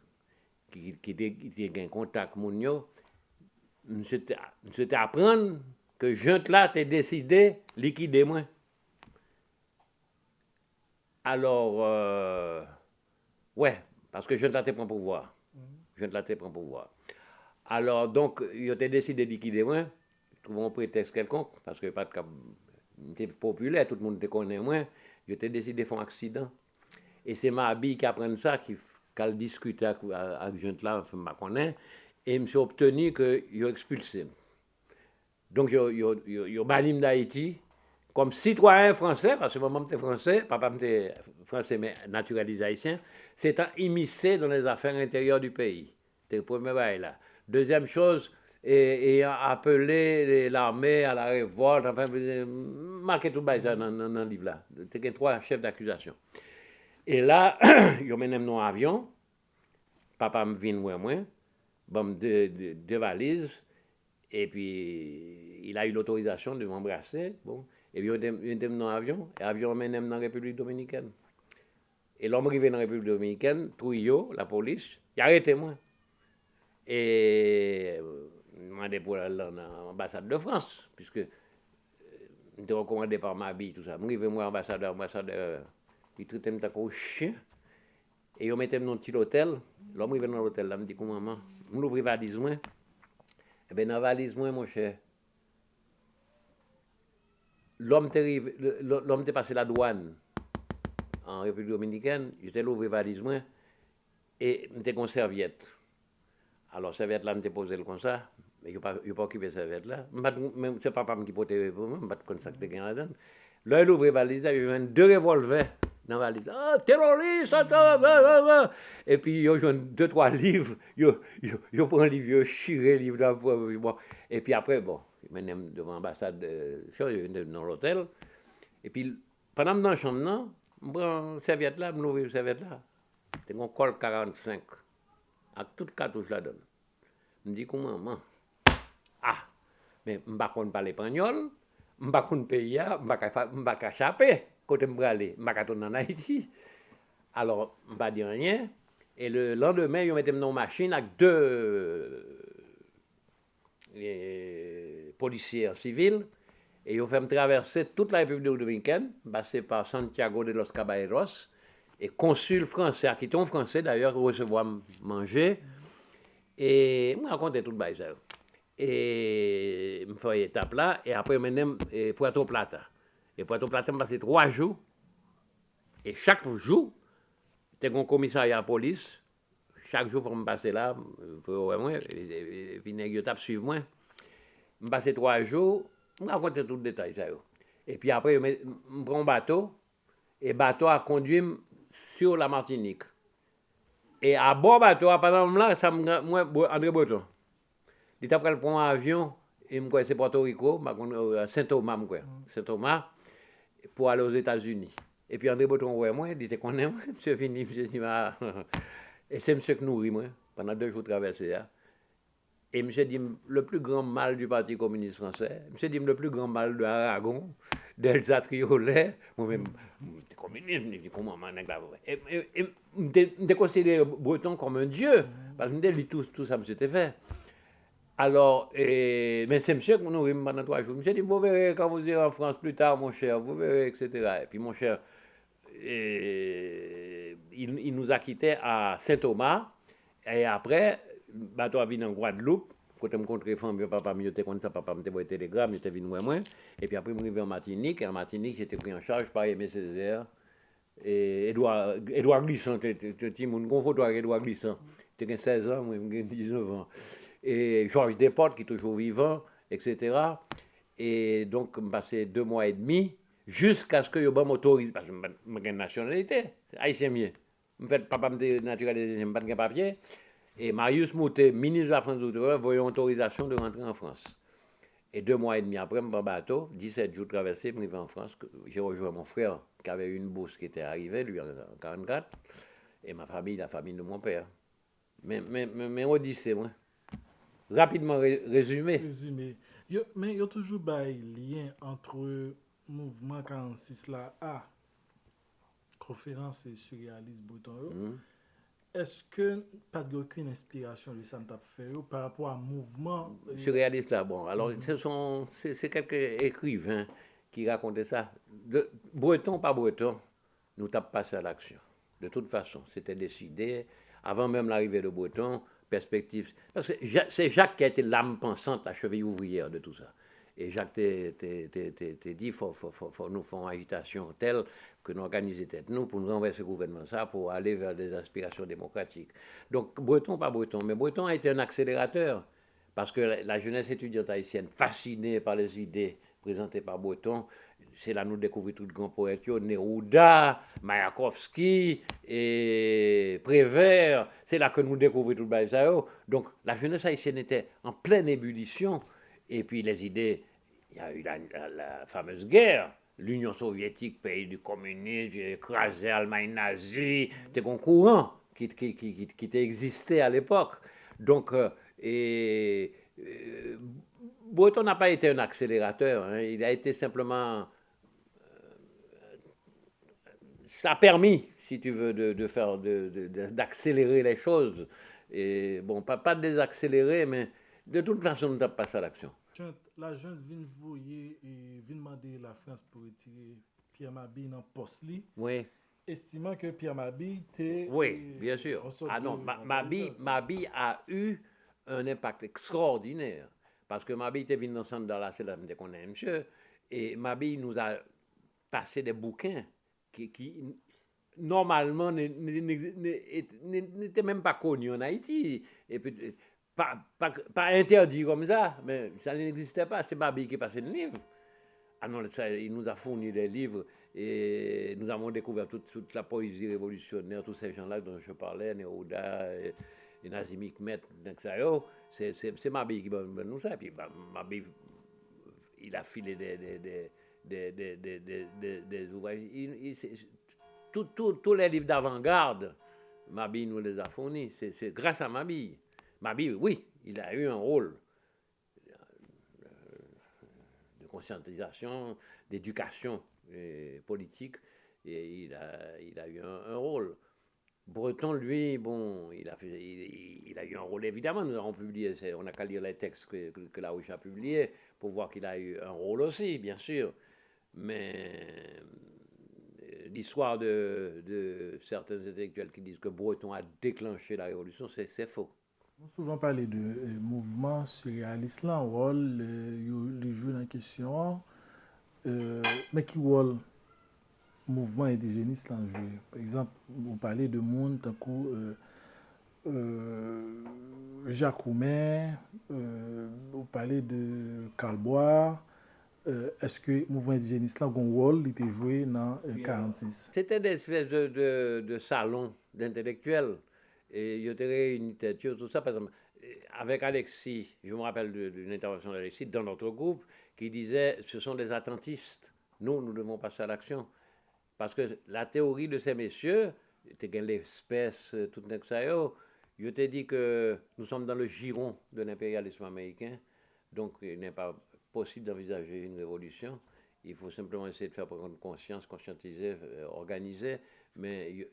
qui était en contact avec moi. C'était apprendre que Jean là t'ai décidé de liquider moi. Alors, ouais, parce que Jean là t'ai pris pouvoir. Jean là t'ai pris pouvoir. Alors, donc, il a décidé de liquider moi. Je trouve un prétexte quelconque, parce que pas de cap, c'était populaire, tout le monde te connaît moi. Il a décidé de faire un accident. Et c'est ma bille qui apprend ça, qui a discuté avec Jean là, je me connais. Et je me suis obtenu qu'ils ont expulsé. Donc, ils ont banni d'Haïti comme citoyen français, parce que maman était français, papa était français, mais naturalisé haïtien, s'étant immiscé dans les affaires intérieures du pays. C'était le premier bail là. Deuxième chose, ayant appelé l'armée à la révolte, enfin, marqué tout le bail dans le livre là. C'était 3 chefs d'accusation. Et là, ils ont mené mon avion, papa me vient voir moi. Bon, deux valises, et puis il a eu l'autorisation de m'embrasser. Bon, et puis il était dans l'avion, et l'avion m'emmène dans la République dominicaine. Et l'homme arrivé dans la République dominicaine, Trujillo, la police, il a arrêté moi. Et il m'a demandé pour aller dans l'ambassade de France, puisque j'étais recommandé par ma bille, tout ça. Moi, arrivé moi, ambassadeur, il traitait comme un chien. Et ils mettaient dans un petit hôtel. L'homme arrivé dans l'hôtel, là, me dit, comment maman? Je l'ouvre la valise, moi. Eh bien, dans la valise, moi, mon cher, l'homme t'est passé la douane en République dominicaine, j'étais l'ouvre la valise, moi, et j'étais une serviette. Alors, serviette là, m'était posé comme ça, mais je n'ai pas occupé serviette là. C'est papa qui portait pour moi, je ne sais pas de ça que tu as là-dedans. Là, il ouvre la valise, il y a 2 revolvers. Dans la valise. Ah, terroriste, attends, et puis, ils ont 2-3 livres, ils ont pris un livre, ils ont chiré le livre bon. Et puis après, bon, ils m'emmènent devant l'ambassade, dans l'hôtel. Et puis, pendant que je suis dans la chambre, je prends une serviette là, je m'ouvre une serviette là. C'est un col 45, avec toutes les cartouches là-dedans. Je me dis, comment, maman? Ah, mais je ne sais pas parler espagnol, je ne sais pas payer, je ne sais pas échapper. Quand je suis allé, je suis en Haïti. Alors, je ne vais pas dire rien. Et le lendemain, ils mettaient dans une machine avec deux policiers civils. Et ils ont fait me traverser toute la République dominicaine, passer par Santiago de los Caballeros, et consul français, qui est français d'ailleurs, recevoir manger. Et je me racontais tout le bail. Et je me fais étape là, et après, je me Puerto Plata. Et Puerto Plata, je passé 3 jours. Et chaque jour, j'étais un commissariat à la police. Chaque jour, il faut me passer là, pour moi, et puis les gens suivent moi. Je passais 3 jours, je me racontais tout le détail. Et puis après, je prends un bateau, et le bateau a conduit sur la Martinique. Et à bord bateau, pendant là, ça moi, André Breton. Il était après prendre un avion, et je c'est Porto Rico, Saint-Thomas, Saint-Thomas, pour aller aux États-Unis. Et puis André Breton, ouais, moi, il était qu'on aime, monsieur fini, monsieur dit, et c'est monsieur qui nourrit, moi, pendant 2 jours traversés. Hein. Et monsieur dit, le plus grand mal du Parti communiste français, monsieur dit, le plus grand mal de Aragon, d'Elsa Triolet, moi-même, communiste, je dis, comment, et je considère Breton comme un dieu, parce que je dis, tout ça, monsieur, c'était fait. Alors, mais c'est monsieur qui nous nourrit pendant 3 jours. Monsieur dit, vous verrez quand vous irez en France plus tard, mon cher, vous verrez, etc. Et puis, mon cher, il nous a quittés à Saint-Thomas. Et après, le bateau a venu en Guadeloupe. Quand je me rencontré femme, papa me était comme ça, papa me envoyé un télégramme, il était venu moi. Et puis après, je suis arrivé en Martinique. Et en Martinique, j'étais pris en charge par Aimé Césaire. Et Edouard Glissant, tu mon photo avec Edouard Glissant. J'étais 16 ans, moi, j'ai 19 ans. Et Georges Desportes, qui est toujours vivant, etc. Et donc, je passé 2 mois et demi, jusqu'à ce que je m'autorise, parce que je n'ai une nationalité, haïtien mieux. En fait, papa me naturalisé, je n'ai pas de papier. Et Marius Moutet, ministre de la France d'Outre-mer, voyait une autorisation de rentrer en France. Et 2 mois et demi après, je me bateau, 17 jours traversés, je suis en France. J'ai rejoint mon frère, qui avait une bourse qui était arrivée, lui en 1944, et ma famille, la famille de mon père. Mais Odyssée, moi. Rapidement résumé. Mais il y a toujours un lien entre le mouvement 46 là à conférence et surréaliste breton. Est-ce que pas d'aucune inspiration de ça t'a fait par rapport à un mouvement surréaliste là? Bon, alors c'est quelques écrivains qui racontaient ça. Breton, pas breton, nous t'avons passé à l'action. De toute façon, c'était décidé. Avant même l'arrivée de Breton, perspective. Parce que c'est Jacques qui a été l'âme pensante, la cheville ouvrière de tout ça. Et Jacques t'a dit, faut nous faire une agitation telle que nous organiser tête nous pour nous renverser ce gouvernement ça, pour aller vers des aspirations démocratiques. Donc, Breton, pas Breton, mais Breton a été un accélérateur. Parce que la jeunesse étudiante haïtienne, fascinée par les idées présentées par Breton, c'est là nous découvrir tout le grand poète, Neruda, Mayakovsky et Prévert. C'est là que nous découvrons tout le bail. Donc la jeunesse haïtienne était en pleine ébullition. Et puis les idées, il y a eu la fameuse guerre. L'Union soviétique, pays du communisme, écrasé l'Allemagne nazie. C'était un courant qui existait à l'époque. Donc, Breton n'a pas été un accélérateur. Hein. Il a été simplement... ça a permis, si tu veux, d'accélérer les choses. Et bon, pas de désaccélérer, mais de toute façon, nous n'avons pas passé à l'action. La jeune vient voyer et vient demander la France pour retirer Pierre Mabille dans le poste. Oui. Estimant que Pierre Mabille était... Oui, bien sûr. Ah non, Mabille a eu un impact extraordinaire. Parce que Mabille était venu dans le centre de la CELA, qu'on est monsieur, et Mabille nous a passé des bouquins qui normalement n'étaient même pas connus en Haïti. Et puis, pas interdit comme ça, mais ça n'existait pas. C'est Mabille qui passait le livre. Ah non, il nous a fourni des livres et nous avons découvert toute la poésie révolutionnaire, tous ces gens-là dont je parlais, Neruda, et Nazim Hikmet, c'est Mabille qui nous ça. Et puis Mabille, il a filé des ouvrages. Tous les livres d'avant-garde, Mabille nous les a fournis. C'est grâce à Mabille. Mabille, oui, il a eu un rôle de conscientisation, d'éducation politique, et il a eu un rôle. Breton, lui, bon, il a eu un rôle, évidemment, nous avons publié, on n'a qu'à lire les textes que Larouche a publiés pour voir qu'il a eu un rôle aussi, bien sûr. Mais l'histoire de certains intellectuels qui disent que Breton a déclenché la révolution, c'est faux. On a souvent parlé de mouvement surréaliste là, rôle, le joue dans la question, mais qui rôle mouvement indigéniste là joué. Par exemple, vous parlez de monde, tant coup, Jacques Roumain, vous parlez de Calbois. Est-ce que le mouvement indigéniste là, a un rôle, il était joué dans 1946? C'était des espèces de salons d'intellectuels. Et il y avait réuni tout ça, par exemple, avec Alexis, je me rappelle d'une intervention d'Alexis dans notre groupe, qui disait ce sont des attentistes. Nous devons passer à l'action. Parce que la théorie de ces messieurs, c'était l'espèce, tout ça, je t'ai dit que nous sommes dans le giron de l'impérialisme américain, donc il n'est pas possible d'envisager une révolution. Il faut simplement essayer de faire prendre conscience, conscientiser, organiser, mais il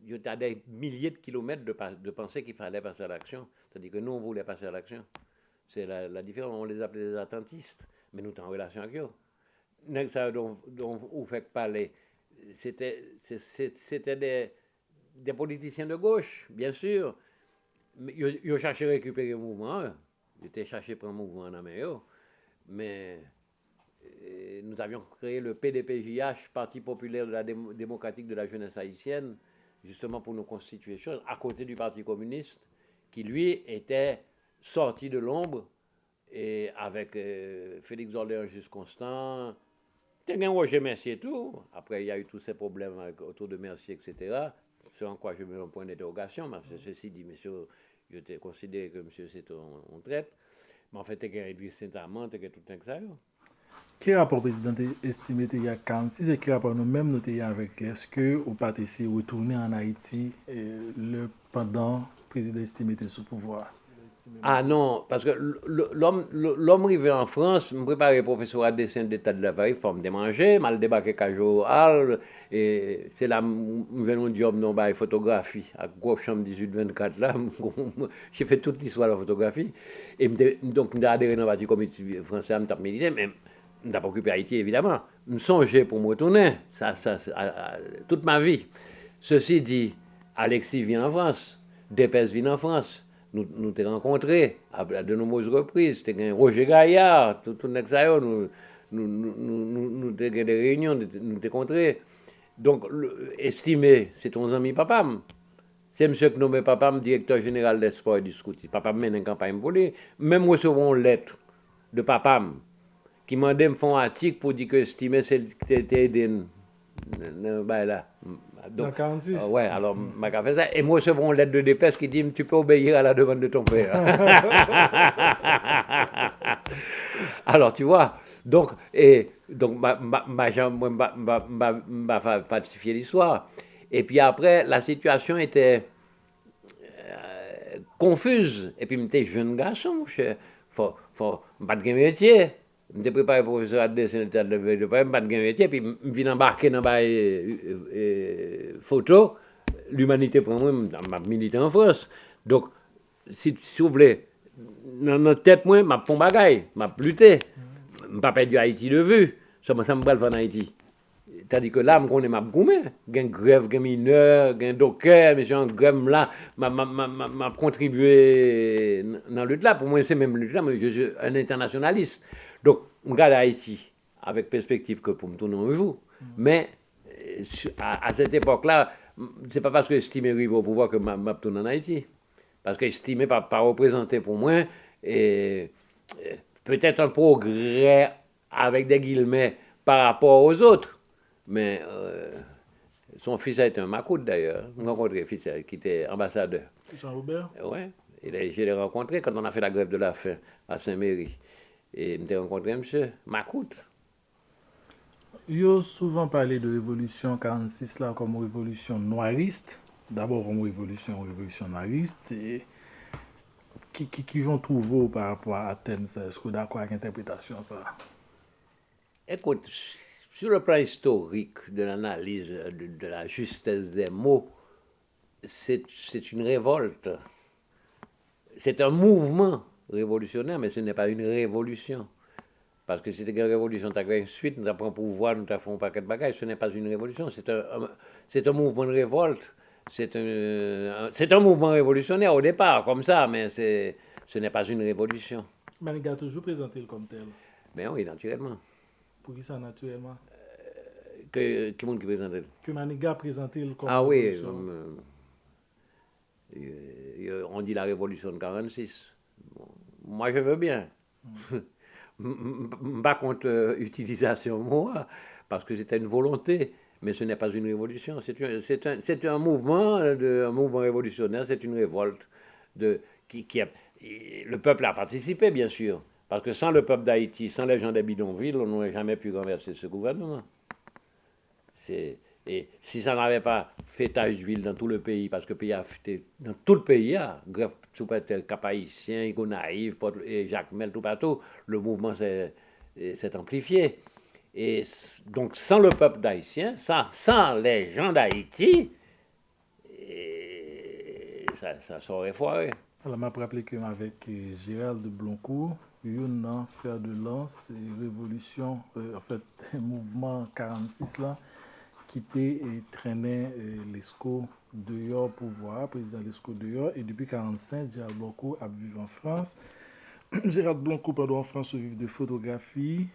y a des milliers de kilomètres de pensée qu'il fallait passer à l'action. C'est-à-dire que nous, on voulait passer à l'action. C'est la différence. On les appelait des attentistes, mais nous sommes en relation avec eux. Dont vous faites parler, c'était des politiciens de gauche, bien sûr. Mais ils cherchaient à récupérer le mouvement. Ils étaient cherchés à prendre le mouvement en Amérique. Mais nous avions créé le PDPJH, Parti populaire de la démocratique de la jeunesse haïtienne, justement pour nous constituer chose, à côté du Parti communiste, qui lui était sorti de l'ombre, et avec Félix Orléans Juste Constant, c'était un Roger Mercier et tout. Après, il y a eu tous ces problèmes autour de Mercier, etc. C'est en quoi je mets un point d'interrogation, mais ceci dit, monsieur, je t'ai considéré que monsieur c'est on traite, mais en fait, il y a Idriss Saint-Amand, il y a tout un ça. Quel rapport président estimé il y a 46 et quel rapport nous-mêmes nous avons avec est-ce que vous partez retourner en Haïti pendant le président estimé sous pouvoir? Ah non, parce que l'homme arrivé en France, me préparait professeur à dessin d'état de la Paris, forme de manger, mal débarqué Cajo Hall, et c'est là, je vais mon job non bah photographie, à gros chambre 18-24 là, j'ai fait toute l'histoire de la photographie, et donc j'ai adhéré dans le parti communiste français en tant que militaire, mais je n'ai pas occupé Haïti évidemment, je me songeais pour me retourner, toute ma vie. Ceci dit, Alexis vient en France, Dépès vient en France. Nous t'ai rencontrés à de nombreuses reprises. C'était Roger Gaillard, tout ça, nous t'ai des réunions, nous t'ai rencontrés. Donc, estimé, c'est ton ami papa. C'est monsieur que nommé papa, directeur général des sports et du scoutisme. Papa mène une campagne pour lui. Même recevons une lettre de papa qui m'a demandé de faire un article pour dire que estimé, c'était aidé. Là. Donc, 46. Ouais, alors, m'a fait ça. Et moi, recevons une lettre de Dépès qui dit tu peux obéir à la demande de ton père. Alors, tu vois, donc m'a falsifié l'histoire. Et puis après, la situation était confuse. Et puis, j'étais jeune garçon, faut pas de métier. Je me préparé pour professeur à dessin de pas de métier, puis je viens embarquer dans la photo. L'humanité pour moi, je milite en France. Donc, si vous voulez, dans notre tête, moi, je fais un bagaille, je lutte. Je ne pas perdre Haïti de vue. Ça me semble en Haïti. C'est-à-dire que là, je connais ma goumé. Il y a une grève, il y a mineur, il y a un docker, mais j'ai une grève là, m'a contribué dans la lutte là. Pour moi, c'est même lutte là, mais je suis un internationaliste. Donc, on regarde Haïti avec perspective que pour me tourner un jour. Mais à cette époque-là, c'est pas parce que j'estimais arrivé au pouvoir que je tourne en Haïti. Parce que j'estimais pas représenter pour moi et peut-être un progrès avec des guillemets par rapport aux autres. Mais son fils a été un macoute d'ailleurs. J'ai rencontré un fils qui était ambassadeur. Jean-Robert? Oui, je l'ai rencontré quand on a fait la grève de la faim à Saint-Méry. Et je rencontré monsieur Macoute. Il y a souvent parlé de révolution 46 là comme révolution noiriste. D'abord comme révolution noiriste. Et qui vont trouver par rapport à Athènes? Est-ce que vous êtes d'accord avec l'interprétation ça? Écoute, Sur le plan historique de l'analyse, de la justesse des mots, c'est une révolte. C'est un mouvement révolutionnaire, mais ce n'est pas une révolution. Parce que si c'était une révolution, tu as une suite, nous avons pouvoir, nous avons un paquet de bagages, ce n'est pas une révolution, c'est un mouvement de révolte. C'est un mouvement révolutionnaire au départ, comme ça, mais ce n'est pas une révolution. Maniga a toujours présenté comme tel. Mais oui, naturellement. Pour qui ça, naturellement? Qui est-ce qui présente? Que Maniga a présenté comme Ah oui, révolution. on dit la révolution de 46. Bon, moi, je veux bien. Pas contre utilisation moi, parce que c'était une volonté, mais ce n'est pas une révolution. C'est un mouvement, un mouvement révolutionnaire, c'est une révolte. Le peuple a participé, bien sûr, parce que sans le peuple d'Haïti, sans les gens des bidonvilles, on n'aurait jamais pu renverser ce gouvernement. Et si ça n'avait pas fait tache d'huile dans tout le pays, parce que dans tout le pays, grève sous Cap Haïtien, Igo Naïf, et Jacques Mel, tout partout, le mouvement s'est amplifié. Et donc, sans le peuple d'Haïtien, sans les gens d'Haïti, ça s'aurait foiré. Alors, je me rappelle qu'avec Gérald Bloncourt, il a fer de lance et révolution, en fait, mouvement 46 là, qui traînait l'ESCO dehors pouvoir, président l'ESCO dehors, et depuis 1945, Gérald Bloncourt a vécu en France. Gérald Bloncourt, en France, vit de photographie,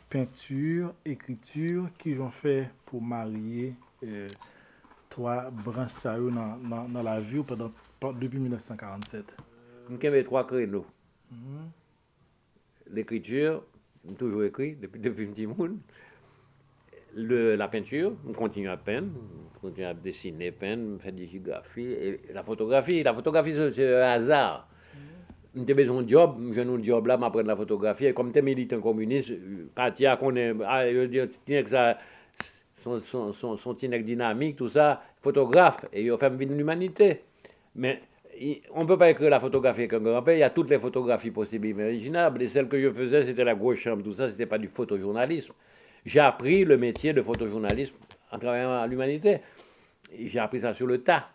peinture, écriture, qui ont fait pour marier trois branches dans la vie depuis 1947. Nous avons 3 créneaux. L'écriture, toujours écrit depuis un petit monde. La peinture, on continue à peindre, on continue à dessiner, peindre, faire des géographies. Et la photographie, c'est un hasard. J'ai besoin de job, j'ai un job là, m'apprendre la photographie. Et comme tu es militant communiste, parti à connaître, son dynamique, tout ça, photographe, et il a fait une vie de l'humanité. Mais on ne peut pas écrire la photographie avec un grand-père, il y a toutes les photographies possibles et imaginables. Et celles que je faisais, c'était la grosse chambre, tout ça, c'était pas du photojournalisme. J'ai appris le métier de photojournalisme en travaillant à l'humanité. J'ai appris ça sur le tas.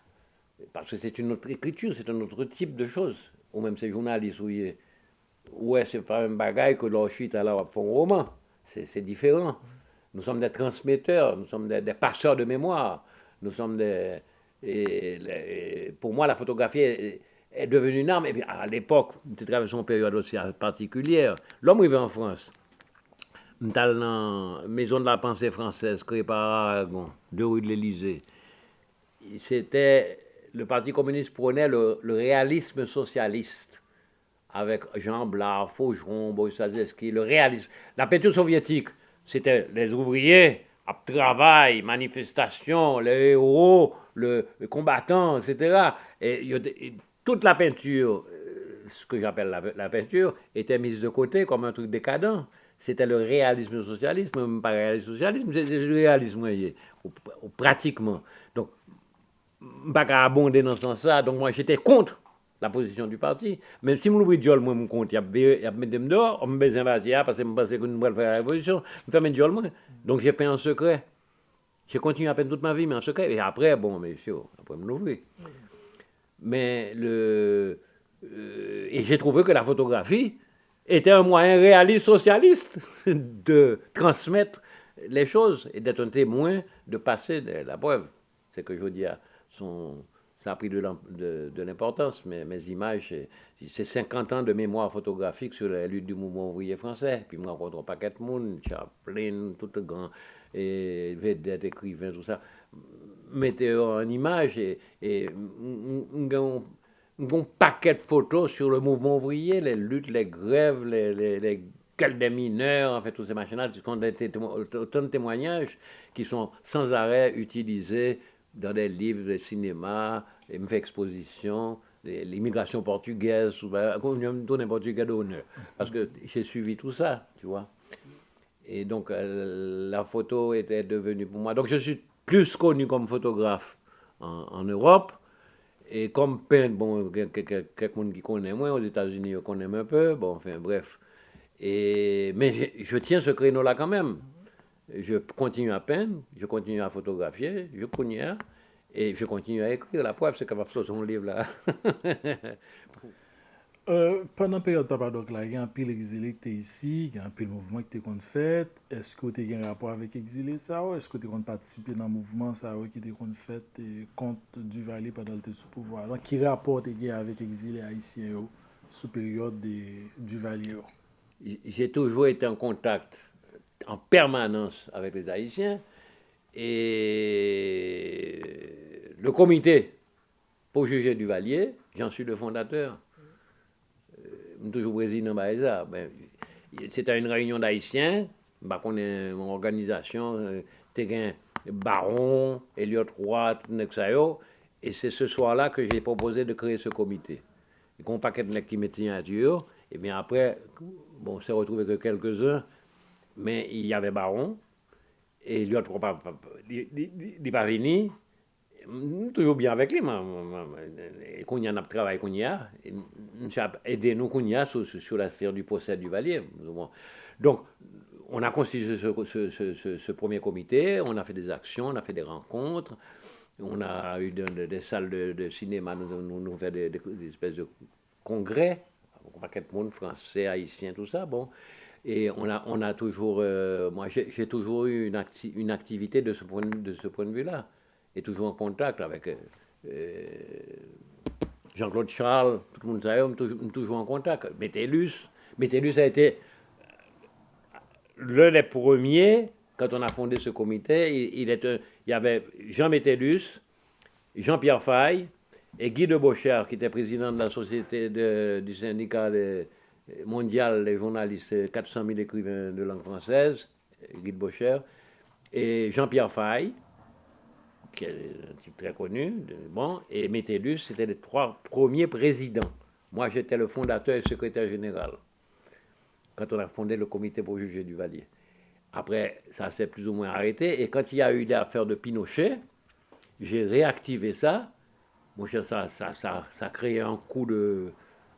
Parce que c'est une autre écriture, c'est un autre type de chose. Ou même c'est journaliste, oui. Ouais, c'est pas un bagaille que l'ensuite alors font un roman. C'est différent. Nous sommes des transmetteurs, nous sommes des passeurs de mémoire. Nous sommes pour moi, la photographie est devenue une arme. Et puis, à l'époque, nous traversons une période aussi particulière. L'homme arrivé en France. Nous allons dans la Maison de la pensée française, créée par Aragon, 2 rue de l'Élysée. Le Parti communiste prônait le réalisme socialiste, avec Jean Blard, Faugeron, Boïsazewski, le réalisme. La peinture soviétique, c'était les ouvriers, travail, manifestation, les héros, le combattant, etc. Et toute la peinture, ce que j'appelle la peinture, était mise de côté comme un truc décadent. C'était le réalisme socialiste, même pas le réalisme socialisme, c'est le réalisme, pratiquement. Donc, pas qu'à abonder dans ce sens-là. Donc, moi, j'étais contre la position du parti. Même si je l'ouvre Diol, moi, mon compte, il y a mis des dehors, on me besoin de parce que je pensais que nous allons faire la révolution. Je fais mes Diol, moi. Donc, j'ai peint en secret. J'ai continué à peindre toute ma vie, mais en secret. Et après, bon, mais sûr, après, me l'ouvrir. Mais et j'ai trouvé que la photographie était un moyen réaliste socialiste de transmettre les choses et d'être un témoin, de passer la preuve. C'est que je veux dire, ça a pris de l'importance, mes images, c'est 50 ans de mémoire photographique sur la lutte du mouvement ouvrier français. Puis je rencontre un paquet de monde, Chaplin, tout le grand, et vedette, écrivain, tout ça. Mettez en image et un paquet de photos sur le mouvement ouvrier, les luttes, les grèves, les gueules des mineurs, en fait, tous ces machins-là, autant de témoignages qui sont sans arrêt utilisés dans des livres, des cinémas, et me fait exposition, l'immigration portugaise, comme je me tourne portugais d'honneur, parce que j'ai suivi tout ça, tu vois. Et donc, la photo était devenue pour moi. Donc, je suis plus connu comme photographe en Europe. Et comme peintre, bon, quelqu'un qui connaît moins, aux États-Unis, on connaît un peu, bon, enfin, bref. Mais je tiens ce créneau-là quand même. je continue à peindre, je continue à photographier, je continue et je continue à écrire. La preuve, c'est qu'on va sortir son livre là. Pendant la période papa donc là, il y a un pile exilé qui était ici, il y a un pile mouvement qui était fait. Est-ce que tu as un rapport avec exilé ça ou est-ce que tu as participé dans le mouvement ça qui était fait contre Duvalier pendant le sous pouvoir? Donc, quel rapport tu as avec exilé haïtien sous période de Duvalier? J'ai toujours été en contact en permanence avec les Haïtiens et le comité pour juger Duvalier, j'en suis le fondateur. Je suis toujours président de ça. C'était une réunion d'Haïtiens, on est une organisation, Téguin Baron, Elliot Roy, et c'est ce soir-là que j'ai proposé de créer ce comité. Il y a un paquet de mecs qui mettaient à Dieu, et bien après, bon, on s'est retrouvé que quelques-uns, mais il y avait Baron, et Elliot Roy, il n'est pas venu. Toujours bien avec lui, et qu'on y a travaillé qu'on y a, aidé nous qu'on y a sur l'affaire du procès du Valier. Donc, on a constitué ce premier comité, on a fait des actions, on a fait des rencontres, on a eu des salles de cinéma, nous fait des espèces de congrès, un paquet de monde, français, haïtien, tout ça, bon. Et on a toujours, moi j'ai toujours eu une activité de ce point de vue-là. Et toujours en contact avec Jean-Claude Charles, tout le monde sait, toujours en contact. Métellus a été l'un des premiers, quand on a fondé ce comité, il y avait Jean Métellus, Jean-Pierre Faye et Guy Debaucher, qui était président de la société du syndicat mondial des journalistes, 400 000 écrivains de langue française, Guy Debaucher, et Jean-Pierre Faye, qui est un type très connu, bon, et Métellus, c'était les 3 premiers présidents. Moi, j'étais le fondateur et secrétaire général, quand on a fondé le comité pour juger Duvalier. Après, ça s'est plus ou moins arrêté, et quand il y a eu l'affaire de Pinochet, j'ai réactivé ça. Mon cher, ça a créé un coup de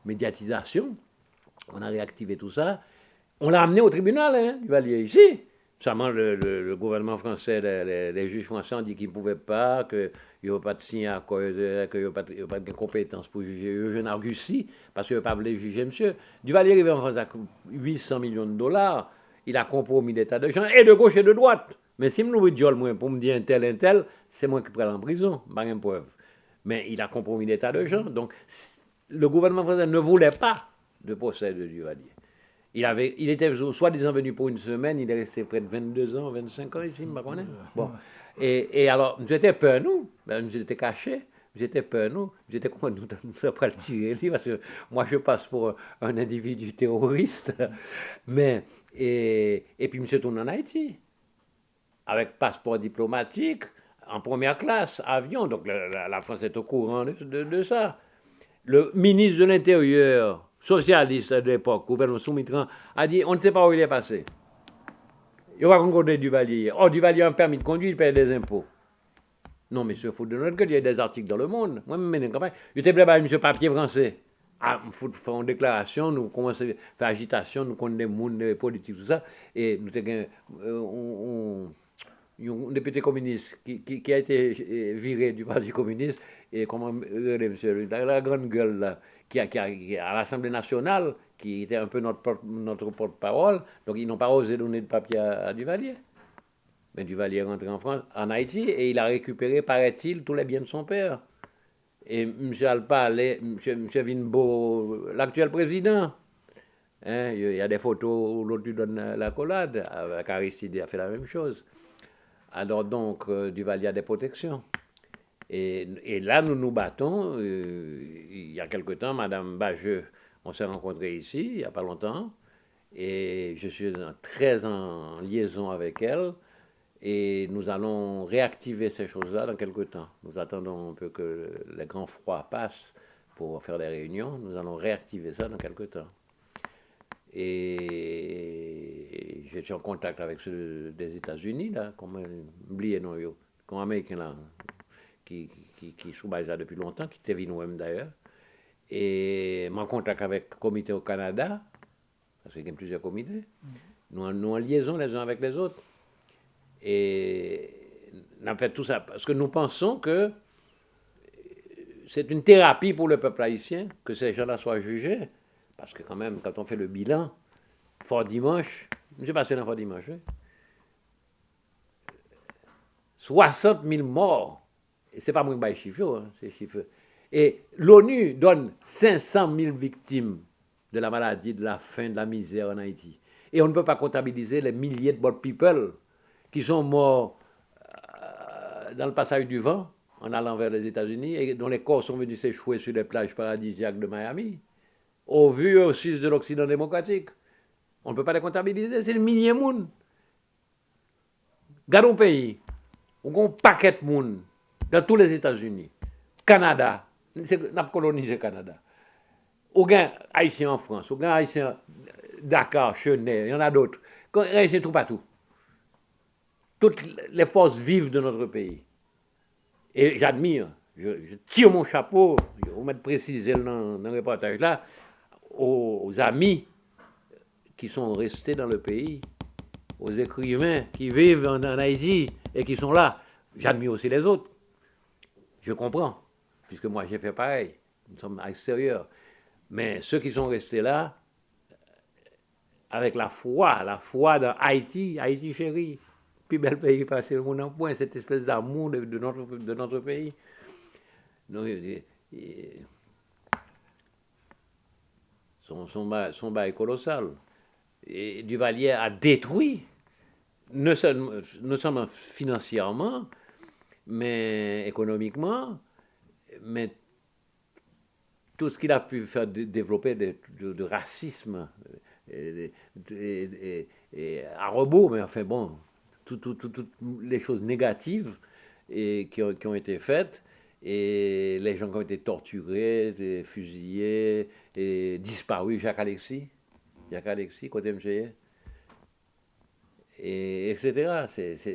médiatisation. On a réactivé tout ça. On l'a amené au tribunal, hein, Duvalier, ici. Seulement, le gouvernement français, les juges français ont dit qu'ils ne pouvaient pas, qu'il n'y avait pas de signe à quoi, qu'il n'y avait pas de compétence pour juger Eugène Argussi, parce qu'il ne pas voulu juger monsieur. Duvalier est arrivé en France à 800 millions de dollars. Il a compromis l'état de gens, et de gauche et de droite. Mais si je me dis pour me dire un tel, c'est moi qui prends en prison, pas une preuve. Mais il a compromis l'état de gens. Donc, le gouvernement français ne voulait pas de procès de Duvalier. Il était soi-disant venu pour une semaine, il est resté près de 22 ans, 25 ans ici, je ne sais pas. Bon. Et alors, nous étions peur, nous. Nous étions cachés. Nous étions peur, nous. Nous étions comment nous après le tirer, parce que moi, je passe pour un individu terroriste. Mais, et puis, nous sommes en Haïti, avec passeport diplomatique, en première classe, avion. Donc, la France est au courant de ça. Le ministre de l'Intérieur, socialiste de l'époque, gouvernement Soumitran, a dit on ne sait pas où il est passé. Il va rencontrer Duvalier. Oh, Duvalier a un permis de conduire, il paye des impôts. Non, mais il faut de notre côté, il y a des articles dans Le Monde. Moi, je me mets une campagne. Je t'ai plaît, monsieur papier français. Ah, il faut faire une déclaration, nous commençons à faire agitation, nous connaissons des mondes, des politiques, tout ça. Et nous avons un député communiste qui a été viré du Parti communiste, et comment monsieur, la grande gueule là, qui à l'Assemblée nationale, qui était un peu notre porte-parole, donc ils n'ont pas osé donner de papier à Duvalier. Mais Duvalier est rentré en Haïti, et il a récupéré, paraît-il, tous les biens de son père. Et M. Alpa, M. Vinbo, l'actuel président, hein, il y a des photos où l'autre lui donne la collade, avec Aristide a fait la même chose. Alors donc, Duvalier a des protections. Et là, nous nous battons. Il y a quelque temps, Mme Bageux, on s'est rencontrés ici, il n'y a pas longtemps, et je suis très en liaison avec elle, et nous allons réactiver ces choses-là dans quelque temps. Nous attendons un peu que les grands froids passent pour faire des réunions. Nous allons réactiver ça dans quelque temps. Et je suis en contact avec ceux des États-Unis, là, comme oublié non yo, comme américain là, qui sous ça depuis longtemps, qui était venu même d'ailleurs. Et en contact avec le comité au Canada, parce qu'il y a plusieurs comités. Nous en liaison les uns avec les autres. Et on a fait tout ça parce que nous pensons que c'est une thérapie pour le peuple haïtien que ces gens-là soient jugés. Parce que quand même, quand on fait le bilan, Fort Dimanche, j'ai passé dans Fort Dimanche, 60 000 morts. Et c'est pas moi qui baille chiffre, hein, c'est chiffre. Et l'ONU donne 500 000 victimes de la maladie, de la faim, de la misère en Haïti. Et on ne peut pas comptabiliser les milliers de boat people qui sont morts dans le passage du vent en allant vers les États-Unis et dont les corps sont venus s'échouer sur les plages paradisiaques de Miami, au vu aussi de l'Occident démocratique. On ne peut pas les comptabiliser, c'est le millier de monde. Gardons pays, on a un paquet de monde dans tous les États-Unis, Canada, on a colonisé le Canada. Ou bien Haïtiens en France, ou bien Haïtiens Dakar, Cheney, il y en a d'autres. Haïtiens tout partout. Toutes les forces vives de notre pays. Et j'admire, je tire mon chapeau, je vais mettre préciser dans le reportage là, aux amis qui sont restés dans le pays, aux écrivains qui vivent en Haïti et qui sont là. J'admire aussi les autres. Je comprends, puisque moi j'ai fait pareil. Nous sommes à l'extérieur. Mais ceux qui sont restés là, avec la foi dans Haïti, Haïti chérie, plus bel pays passé le monde en point, cette espèce d'amour de notre pays. Donc, son bail colossal. Et Duvalier a détruit, non seulement financièrement, mais économiquement, mais tout ce qu'il a pu faire développer de racisme et à rebours, mais enfin bon, toutes les choses négatives qui ont été faites, et les gens qui ont été torturés, fusillés, et disparus, Jacques Alexis, côté monsieur, et etc.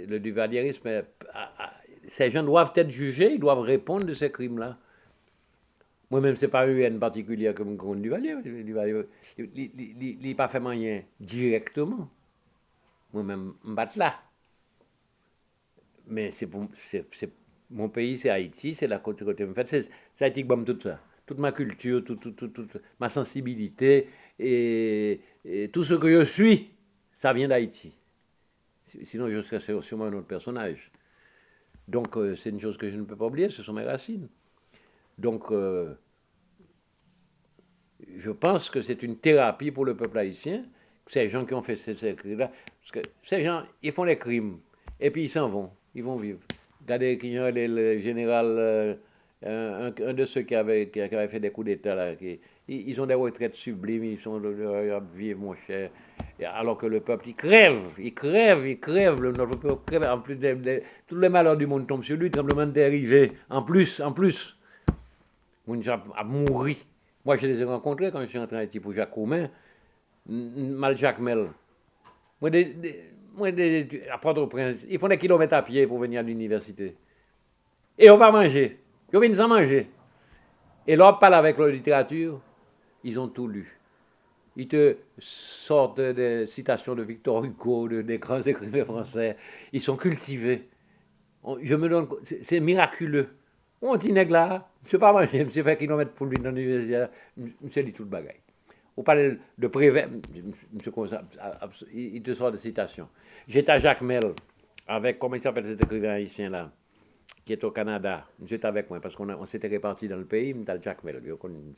Le duvalierisme, ces gens doivent être jugés, ils doivent répondre de ces crimes-là. Moi-même, ce n'est pas une haine particulière comme contre Duvalier. Il n'a pas fait rien directement. Moi-même, je me bats là. Mais c'est mon pays, c'est Haïti, c'est la côté me fait. C'est Haïti qui bombe tout ça. Toute ma culture, toute ma sensibilité et tout ce que je suis, ça vient d'Haïti. Sinon, je serais sûrement un autre personnage. Donc, c'est une chose que je ne peux pas oublier, ce sont mes racines. Donc, je pense que c'est une thérapie pour le peuple haïtien, ces gens qui ont fait ces crimes-là. Parce que ces gens, ils font les crimes, et puis ils s'en vont, ils vont vivre. Regardez qu'il y a le général, un de ceux qui avait fait des coups d'État, là, ils ont des retraites sublimes, ils sont vivre, mon cher. Alors que le peuple, il crève, notre peuple crève. En plus, tous les malheurs du monde tombent sur lui, tremblement de terre arrivé, en plus. On a mouru. Moi, je les ai rencontrés quand je suis entré en Haïti pour Jacques Roumain, Mal Jacques Mel. À Port-au-Prince, ils font des kilomètres à pied pour venir à l'université. Et on va manger. Ils viennent sans manger. Et là, on parle avec leur littérature, ils ont tout lu. Ils te sortent des citations de Victor Hugo, des grands écrivains français. Ils sont cultivés. C'est miraculeux. On dit, nègre là, je ne sais pas manger, je me suis fait kilomètres pour lui dans l'université, je me suis dit tout le bagaille. On parle de Prévert, il te sort des citations. J'étais à Jacques Mel, avec, comment il s'appelle cet écrivain haïtien là, qui est au Canada. J'étais avec moi, parce qu'on s'était répartis dans le pays, mais dans Jacques Mel,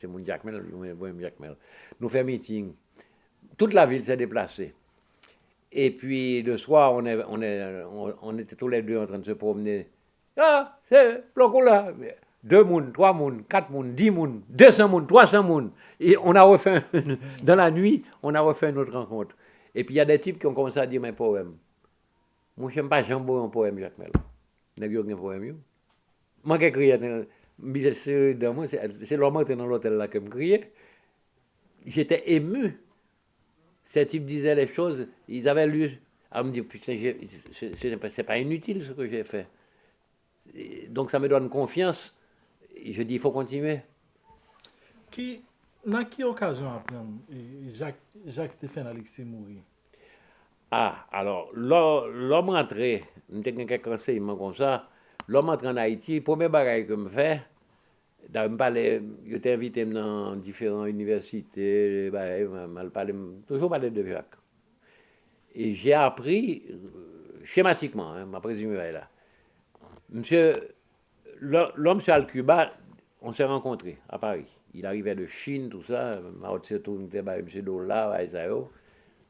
c'est mon Jacques Mel, Jacques Mel. Nous faisons un meeting. Toute la ville s'est déplacée. Et puis le soir, on était tous les deux en train de se promener. Ah, c'est Blanco là. 2 mounes, 3 mounes, 4 mounes, 10 mounes, 200 mounes, 300 mounes. Et on a refait, dans la nuit, on a refait une autre rencontre. Et puis il y a des types qui ont commencé à dire mes poèmes. Moi, je n'aime pas Jambo un poème, Jacques Mel. Je n'ai pas un poème. Moi, je criais, c'est l'homme qui était dans l'hôtel là qui me criait. J'étais ému. Ces types disaient les choses, ils avaient lu. À me dire, putain, c'est pas inutile ce que j'ai fait. Et donc ça me donne confiance. Et je dis, il faut continuer. Dans quelle occasion après Jacques Stéphane Alexis mourir? Ah, alors, l'homme rentré, nous avons quelques renseignements comme ça. L'homme rentré en Haïti, premier bagage que je fais, je t'ai invité dans différentes universités, toujours parlé de Jacques. Et j'ai appris, schématiquement, hein, ma présumé là. Monsieur, l'homme sur Cuba, on s'est rencontrés à Paris. Il arrivait de Chine, tout ça. Mao Tse-tung était monsieur Dola,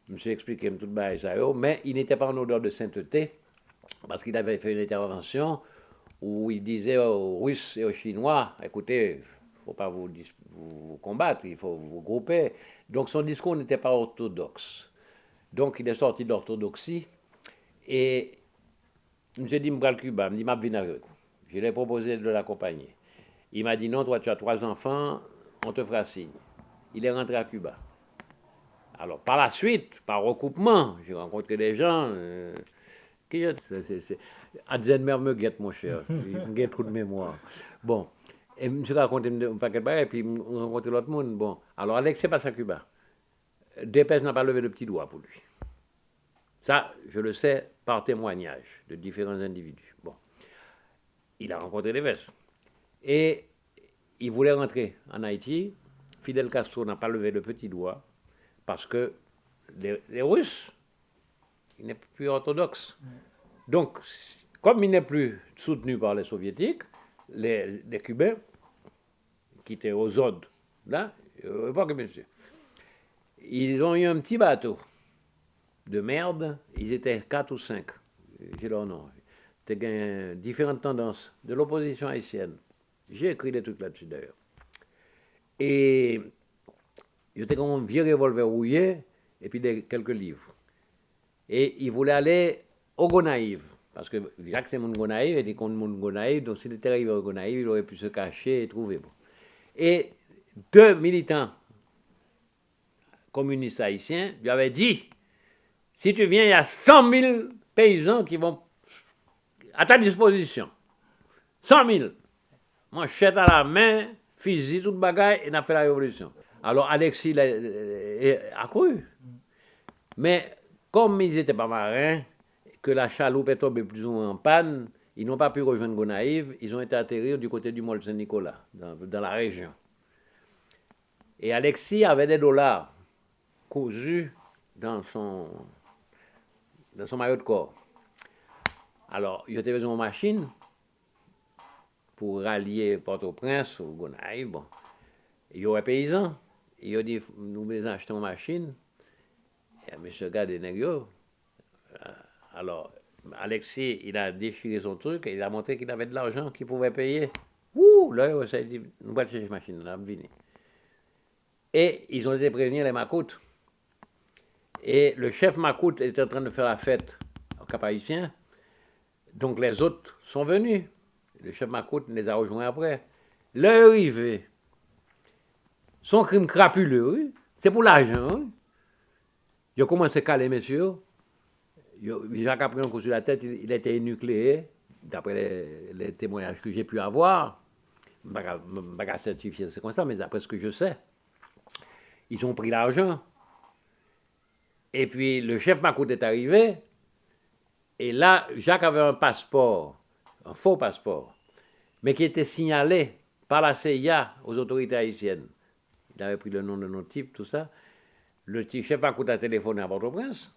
je me suis expliqué tout ça, mais il n'était pas en odeur de sainteté, parce qu'il avait fait une intervention où il disait aux Russes et aux Chinois, écoutez, il ne faut pas vous combattre, il faut vous grouper. Donc son discours n'était pas orthodoxe. Donc il est sorti d'orthodoxie, et je me suis dit, je vais Cuba, je me dit, je vais avec vous. Je lui ai proposé de l'accompagner. Il m'a dit, non, toi tu as 3 enfants, on te fera signe. Il est rentré à Cuba. Alors, par la suite, par recoupement, j'ai rencontré des gens. Alzheimer me guette, mon cher. Il me guette trop de mémoire. Bon. Et je me suis raconté un paquet de bagages, et puis je rencontré l'autre monde. Bon. Alors, Alex, c'est pas à Cuba. Dépêche n'a pas levé le petit doigt pour lui. Ça, je le sais par témoignage de différents individus. Bon. Il a rencontré des vestes. Et il voulait rentrer en Haïti. Fidel Castro n'a pas levé le petit doigt. Parce que les Russes, il n'est plus orthodoxe. Donc, comme il n'est plus soutenu par les Soviétiques, les Cubains, qui étaient aux ordres, là, ils ont eu un petit bateau de merde, ils étaient 4 ou 5, j'ai leur nom. C'était différentes tendances de l'opposition haïtienne. J'ai écrit des trucs là-dessus d'ailleurs. Et j'étais comme un vieux revolver rouillé, et puis quelques livres. Et il voulait aller au Gonaïve, parce que Jacques c'est mon Gonaïve, il était contre mon Gonaïve, donc s'il était arrivé au Gonaïve, il aurait pu se cacher et trouver. Bon. Et 2 militants communistes haïtiens lui avaient dit, si tu viens, il y a 100 000 paysans qui vont à ta disposition. 100 000. Manchette à la main, fusil, toute bagaille, et on a fait la révolution. Alors Alexis a cru. Mais comme ils n'étaient pas marins, que la chaloupe est tombée plus ou moins en panne, ils n'ont pas pu rejoindre Gonaïve, ils ont été atterrir du côté du Mont Saint-Nicolas, dans la région. Et Alexis avait des dollars cousus dans son maillot de corps. Alors, il avait besoin d'une machine pour rallier Port-au-Prince ou Gonaïve. Bon. Il y aurait paysans. Il a dit, nous voulons acheter une machine. Et monsieur gars des nègres. Alors, Alexis, il a déchiré son truc et il a montré qu'il avait de l'argent qu'il pouvait payer. Ouh, là, il a dit, nous allons chercher une machine, là, venir. Et ils ont été prévenir les Macoutes. Et le chef Macoute était en train de faire la fête au Cap-Haïtien. Donc les autres sont venus. Le chef Macoute les a rejoints après. Leur arrivée, son crime crapuleux, oui, c'est pour l'argent. Oui. Il a commencé à caler, messieurs. Jacques a pris un coup sur la tête, il a été énucléé, d'après les témoignages que j'ai pu avoir. Je ne vais pas certifier, c'est comme ça, mais d'après ce que je sais, ils ont pris l'argent. Et puis le chef Macoute est arrivé, et là, Jacques avait un passeport, un faux passeport, mais qui était signalé par la CIA aux autorités haïtiennes. Il avait pris le nom de notre type, tout ça. Le chef Macoute a téléphoné à Port-au-Prince.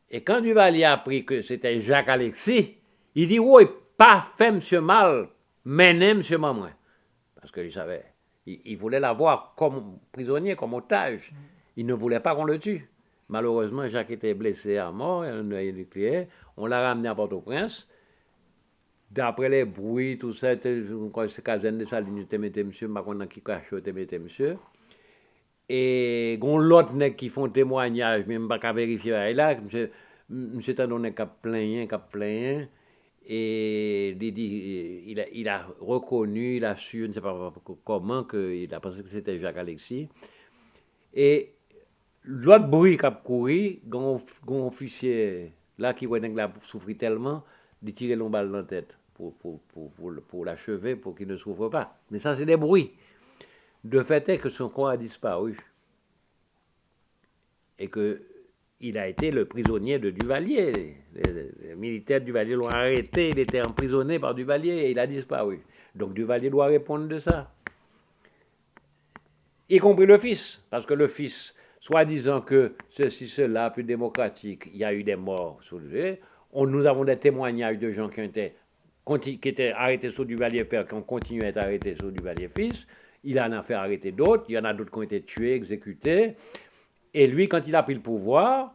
Et quand Duvalier a appris que c'était Jacques Alexis, il dit, oui, pas fait monsieur mal, mais monsieur Maman. Parce qu'il savait, il voulait l'avoir comme prisonnier, comme otage. Il ne voulait pas qu'on le tue. Malheureusement, Jacques était blessé à mort, un œil nucléaire. On l'a ramené à Port-au-Prince. D'après les bruits, tout ça, c'est Cazen de Saline, monsieur, ma connais qui cache, monsieur. Et l'autre nèg qui font témoignage, même pas qu'à vérifier là, monsieur t'en donné qu'à plaindre, et il a reconnu, il a su, je ne sais pas comment, qu'il a pensé que c'était Jacques Alexis. Et l'autre bruit qui a couru, un officier là qui a souffert tellement, de tirer une balle dans la tête pour l'achever, pour qu'il ne souffre pas. Mais ça, c'est des bruits. Le fait est que son corps a disparu. Et que il a été le prisonnier de Duvalier. Les militaires de Duvalier l'ont arrêté, il était emprisonné par Duvalier et il a disparu. Donc Duvalier doit répondre de ça. Y compris le fils, parce que le fils, soi-disant que ceci, cela, plus démocratique, il y a eu des morts soulevés. Nous avons des témoignages de gens qui étaient arrêtés sous Duvalier père, qui ont continué à être arrêtés sous Duvalier fils. Il en a fait arrêter d'autres, il y en a d'autres qui ont été tués, exécutés. Et lui, quand il a pris le pouvoir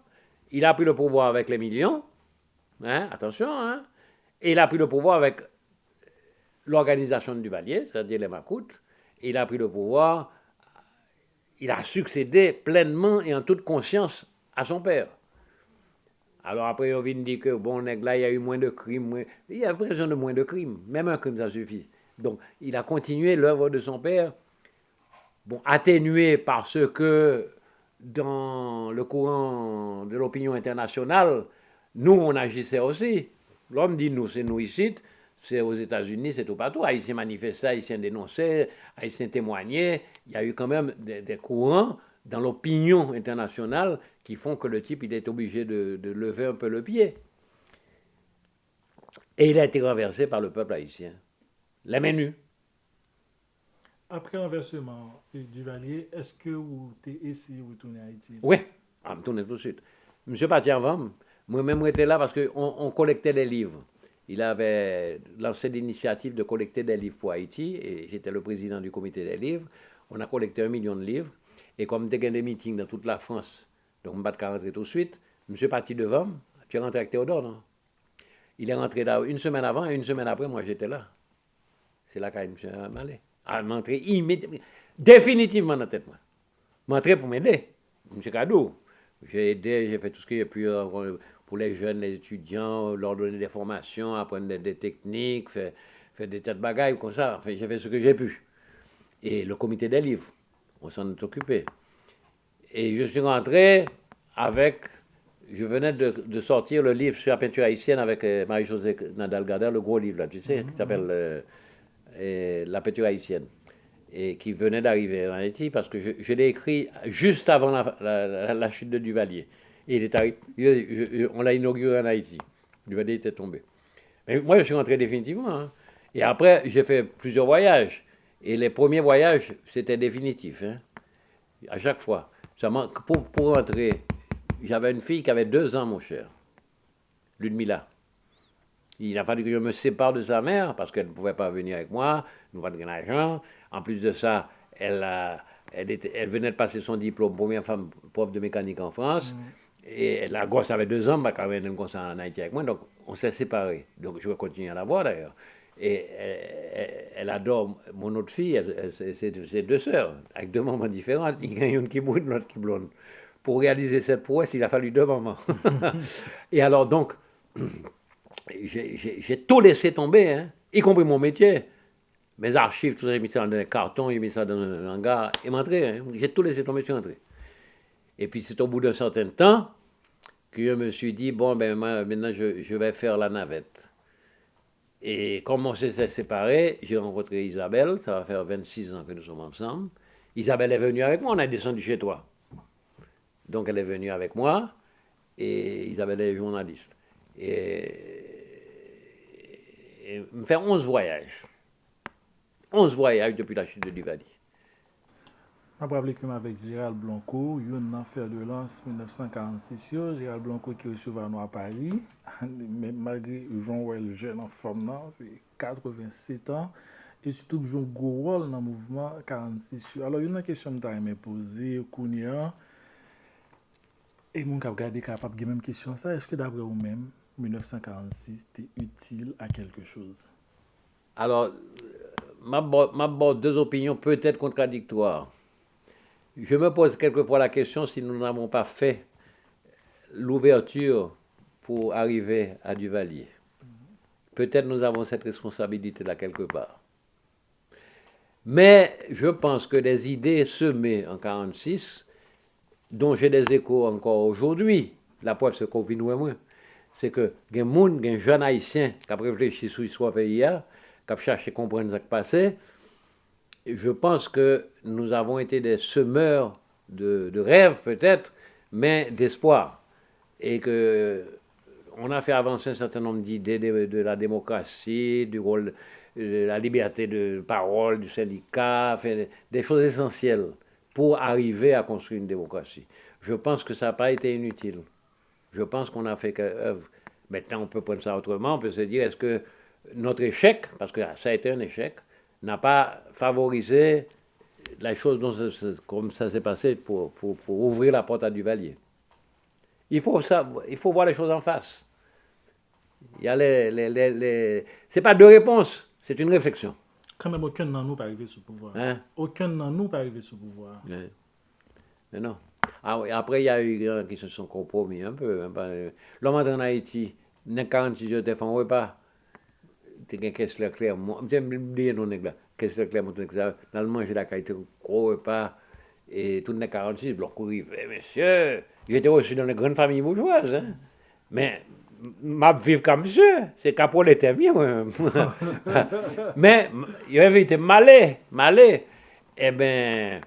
avec les millions, hein, attention, hein, et il a pris le pouvoir avec l'organisation de Duvalier, c'est-à-dire les Macoutes, il a pris le pouvoir, il a succédé pleinement et en toute conscience à son père. Alors après, on vient dire que, bon, là, il y a eu moins de crimes, il y a besoin de moins de crimes, même un crime, ça suffit. Donc, il a continué l'œuvre de son père, bon, atténué parce que dans le courant de l'opinion internationale, nous, on agissait aussi. L'homme dit nous, c'est nous ici, c'est aux États-Unis, c'est tout partout. Haïtiens manifestaient, Haïtiens dénonçaient, Haïtiens témoignaient. Il y a eu quand même des courants dans l'opinion internationale qui font que le type, il est obligé de lever un peu le pied. Et il a été renversé par le peuple haïtien. La main nue. Après renversement Duvalier, est-ce que vous avez essayé de retourner à Haïti? Oui, on me tourne tout de suite. Monsieur parti avant, moi-même j'étais là parce qu'on collectait des livres. Il avait lancé l'initiative de collecter des livres pour Haïti et j'étais le président du comité des livres. On a collecté 1 million de livres et comme il y a des meetings dans toute la France, donc je ne vais pas rentrer tout de suite, monsieur parti devant, tu es rentré avec Théodore, non? Il est rentré là une semaine avant et une semaine après, moi j'étais là. C'est là qu'il monsieur allé. À m'entrer immédiatement, définitivement dans la tête, moi. M'entrer pour m'aider. Monsieur Cadou, j'ai aidé, j'ai fait tout ce que j'ai pu pour les jeunes, les étudiants, leur donner des formations, apprendre des techniques, faire des tas de bagailles comme ça. Enfin, j'ai fait ce que j'ai pu. Et le comité des livres, on s'en est occupé. Et je suis rentré avec, je venais de sortir le livre sur la peinture haïtienne avec Marie-Josée Nadal-Gader, le gros livre là, tu sais, qui s'appelle La peinture haïtienne, et qui venait d'arriver en Haïti parce que je l'ai écrit juste avant la chute de Duvalier. Et il est arrivé, on l'a inauguré en Haïti. Duvalier était tombé. Mais moi, je suis rentré définitivement. Hein. Et après, j'ai fait plusieurs voyages. Et les premiers voyages, c'était définitif. Hein. À chaque fois. Pour rentrer, j'avais une fille qui avait 2 ans, mon cher. Ludmilla. Il a fallu que je me sépare de sa mère parce qu'elle ne pouvait pas venir avec moi, nous pas de l'argent. En plus de ça, elle venait de passer son diplôme, première femme prof de mécanique en France. Et la gosse avait 2 ans, bah, quand même, elle est en Haïti avec moi, donc on s'est séparés. Donc je vais continuer à la voir d'ailleurs. Et elle adore mon autre fille, c'est 2 sœurs, avec 2 mamans différentes. Il y en a une qui est brune, l'autre qui est blonde. Pour réaliser cette prouesse, il a fallu 2 mamans. Et alors donc, j'ai tout laissé tomber, hein, y compris mon métier. Mes archives, tout ça, j'ai mis ça dans un carton, j'ai mis ça dans un hangar, et m'entré. Hein, j'ai tout laissé tomber, je suis entré. Et puis c'est au bout d'un certain temps que je me suis dit, bon, ben moi, maintenant je vais faire la navette. Et comme on s'est séparés, j'ai rencontré Isabelle, ça va faire 26 ans que nous sommes ensemble. Isabelle est venue avec moi, on a descendu chez toi. Donc elle est venue avec moi, et Isabelle est journaliste. Et me faire 11 voyages. 11 voyages depuis la chute de Duvalier. Je me rappelle que avec Gérald Blanco, il y a un affaire de lance 1946, Gérald Blanco qui recevait nous à Paris, mais malgré Jean-Well jeune en forme, c'est 87 ans, et surtout que joue un gros rôle dans le mouvement 46. Alors, il y a une question que je me posée, Kounia, et mon cap regardé capable de même question ça, est-ce que d'après vous-même, 1946 était utile à quelque chose? Alors, m'aborde 2 opinions peut-être contradictoires. Je me pose quelquefois la question si nous n'avons pas fait l'ouverture pour arriver à Duvalier. Peut-être nous avons cette responsabilité-là quelque part. Mais je pense que des idées semées en 1946, dont j'ai des échos encore aujourd'hui, la preuve c'est qu'on vit nous et moi, c'est que il y a un jeune haïtien qui a réfléchi sur l'histoire pays, qui a cherché à comprendre ce qui passait. Je pense que nous avons été des semeurs de rêves peut-être, mais d'espoir. et que on a fait avancer un certain nombre d'idées de la démocratie, du rôle de la liberté de parole, du syndicat, enfin, des choses essentielles pour arriver à construire une démocratie. Je pense que ça n'a pas été inutile. Je pense qu'on a fait œuvre. Maintenant, on peut prendre ça autrement, on peut se dire, est-ce que notre échec, parce que ça a été un échec, n'a pas favorisé la chose comme ça s'est passé pour ouvrir la porte à Duvalier. Il faut voir les choses en face. Il y a c'est pas deux réponses, c'est une réflexion. Quand même, aucun de nous pas arrivé sous pouvoir. Hein? Aucun de nous pas arrivé sous pouvoir. Ouais. Mais non. Ah oui, après, il y a eu des gens qui se sont compromis un peu. L'homme en Haïti, dans 46 jours, tu fait un repas. Tu as un Kessler clair. Je vais oublier non nègre là. Kessler clair, mon truc ça. Dans le manger la qualité, gros repas. Et tout dans 46, blanc courir. Monsieur, j'étais aussi dans les grandes familles bourgeoises. Hein? Mais, m'a vivre comme monsieur. C'est qu'à pour l'été bien, moi. Mais, il avait été malais. Eh bien,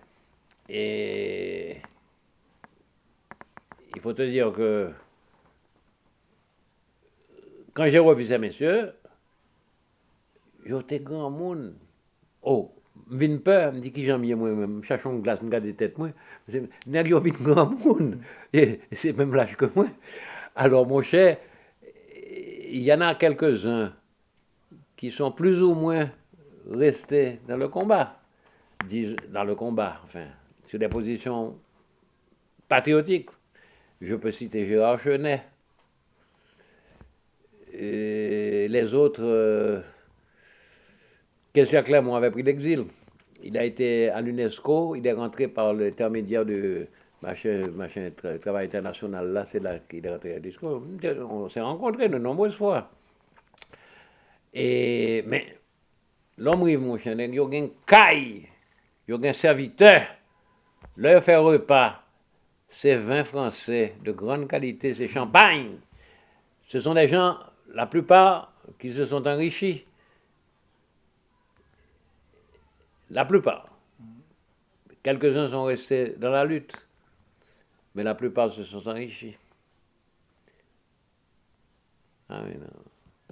et il faut te dire que quand j'ai revu ces messieurs, j'étais grand monde. Oh, vine peur, me dit qui j'en viens moi-même, cherchons une glace, me garde des têtes moi. Nèg yo vite grand monde. Et c'est même l'âge que moi. Alors mon cher, il y en a quelques-uns qui sont plus ou moins restés dans le combat. Enfin, sur des positions patriotiques. Je peux citer Gérard Chenet. Et les autres, Kessler Clermont avait pris l'exil. Il a été à l'UNESCO, il est rentré par l'intermédiaire de travail international. Là, c'est là qu'il est rentré à l'UNESCO. On s'est rencontrés de nombreuses fois. Mais l'homme rive, mon chien, il y a un caille, il y a un serviteur, leur fait repas. C'est vin français de grande qualité, c'est champagne. Ce sont des gens, la plupart, qui se sont enrichis. La plupart. Quelques-uns sont restés dans la lutte, mais la plupart se sont enrichis. Ah oui, non.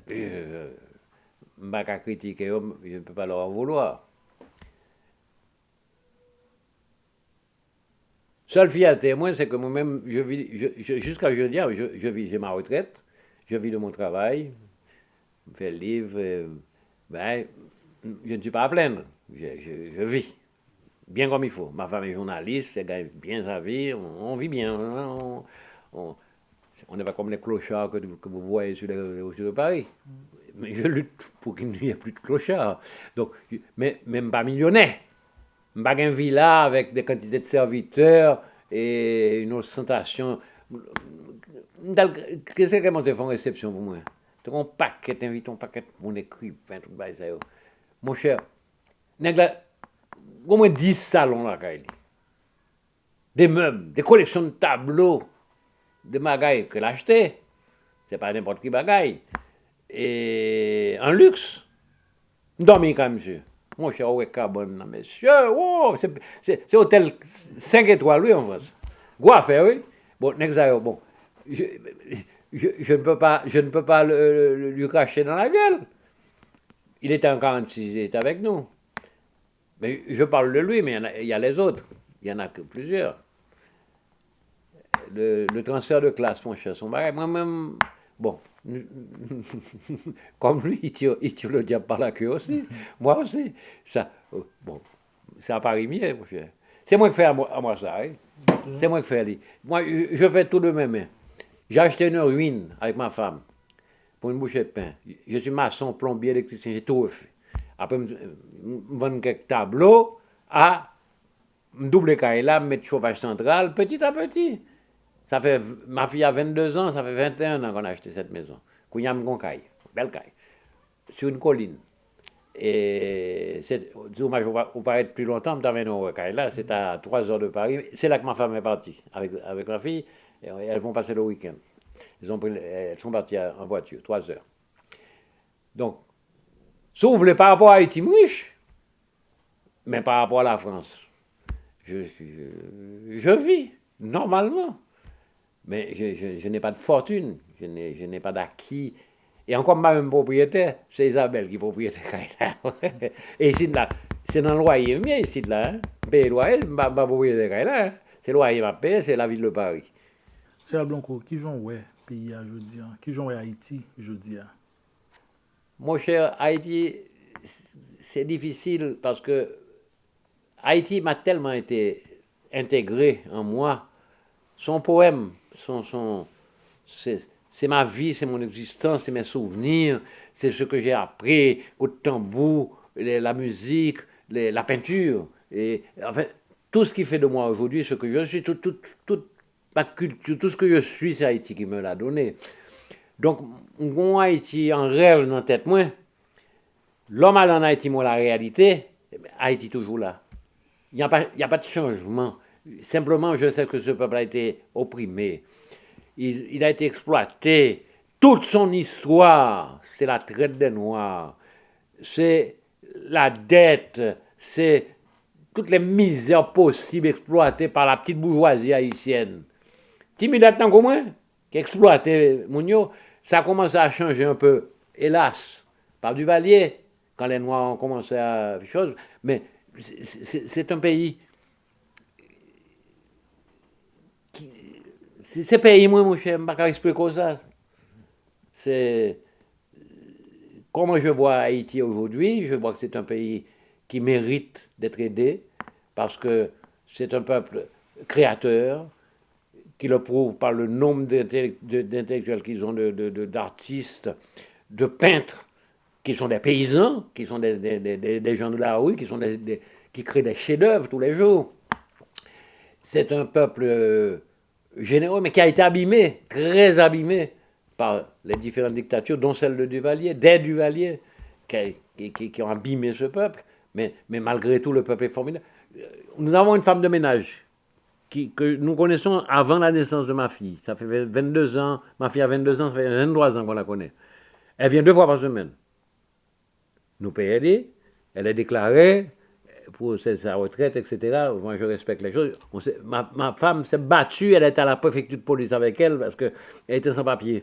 Je ne peux pas critiquer, je ne peux pas leur en vouloir. Seule fierté, moi, c'est que moi-même, jusqu'à jeudi, j'ai ma retraite, je vis de mon travail, je fais le livre, je ne suis pas à plaindre, je vis, bien comme il faut. Ma femme est journaliste, elle gagne bien sa vie, on vit bien, on n'est pas comme les clochards que vous voyez sur les rues de Paris. Mais je lutte pour qu'il n'y ait plus de clochards. Donc, mais même pas millionnaire. Je n'ai pas une villa avec des quantités de serviteurs et une ostentation. Qu'est-ce que tu fais en réception pour moi? Tu as un paquet, t'invites un paquet pour mon écrivain, tout ça. Mon cher, au moins 10 salons là, des meubles, des collections de tableaux, des bagailles que l'acheter. C'est pas n'importe qui bagaille. Et un luxe. Dormir quand même, monsieur. Mon cher, ouais, carbone, monsieur. Oh, c'est hôtel 5 étoiles, oui, en France. Quoi faire, oui. Bon, bon. Je ne peux pas lui cracher dans la gueule. Il était en 46, il était avec nous. Mais je parle de lui, mais il y a les autres. Il y en a que plusieurs. Le transfert de classe, mon cher, son bagage. Moi-même, bon, comme lui, il tire le diable par la queue aussi. Moi aussi. Ça, bon, ça n'a pas rimé, mon cher. C'est moi qui fais à moi ça. Hein? C'est moi qui fais. Moi, je fais tout de mes mains. J'ai acheté une ruine avec ma femme pour une bouchée de pain. Je suis maçon, plombier, électricien, j'ai tout refait. Après, je vends quelques tableaux à doubler carré là, mettre chauffage central, petit à petit. Ça fait, ma fille a 22 ans, ça fait 21 ans qu'on a acheté cette maison. Kouyam Goncaille, belle caille, sur une colline. Et c'est dommage, on va être plus longtemps, mais dans là, c'est à 3 heures de Paris. C'est là que ma femme est partie, avec ma fille. Et elles vont passer le week-end. Elles sont parties en voiture, 3 heures. Donc, sauf par rapport à Haïti riche, mais par rapport à la France, je vis normalement. Mais je n'ai pas de fortune, je n'ai pas d'acquis. Et encore même propriétaire, c'est Isabelle qui est propriétaire. Et ici, là, c'est dans le loyer mien, ici, là. Hein. Payer le loyer, je ne suis pas propriétaire là. Hein. C'est le loyer m'a payé, c'est la ville de Paris. Gérald Blanco, qui j'en ouais pays à jeudi, qui j'en ouais Haïti jeudi. Mon cher, Haïti, c'est difficile parce que Haïti m'a tellement été intégré en moi. Son poème, c'est ma vie, c'est mon existence, c'est mes souvenirs, c'est ce que j'ai appris, au tambour, la musique, la peinture. Et, enfin, tout ce qui fait de moi aujourd'hui ce que je suis, toute ma culture, tout ce que je suis, c'est Haïti qui me l'a donné. Donc, mon Haïti en rêve dans la tête, moi, l'homme allé en Haïti, moi, la réalité, Haïti toujours là. Il n'y a pas de changement. Simplement, je sais que ce peuple a été opprimé. Il a été exploité. Toute son histoire, c'est la traite des Noirs. C'est la dette. C'est toutes les misères possibles exploitées par la petite bourgeoisie haïtienne. Timidate tant qu'au moins, qui exploitait Mounio, ça a commencé à changer un peu, hélas, par Duvalier, quand les Noirs ont commencé à faire chose. Mais c'est un pays c'est pays, moi, mon cher, je ne peux pas expliquer ça. C'est. Comment je vois Haïti aujourd'hui, je vois que c'est un pays qui mérite d'être aidé, parce que c'est un peuple créateur, qui le prouve par le nombre d'intellectuels qu'ils ont, d'artistes, de peintres, qui sont des paysans, qui sont des gens de la rue, qui créent des chefs-d'œuvre tous les jours. C'est un peuple généreux, mais qui a été abîmé, très abîmé, par les différentes dictatures, dont celle de Duvalier, des Duvalier, qui ont abîmé ce peuple. Mais malgré tout, le peuple est formidable. Nous avons une femme de ménage que nous connaissons avant la naissance de ma fille. Ça fait 22 ans, ma fille a 22 ans, ça fait 23 ans qu'on la connaît. Elle vient 2 fois par semaine. Nous payons, elle est déclarée pour sa retraite, etc. Moi, je respecte les choses. Ma femme s'est battue, elle était à la préfecture de police avec elle parce qu'elle était sans papier.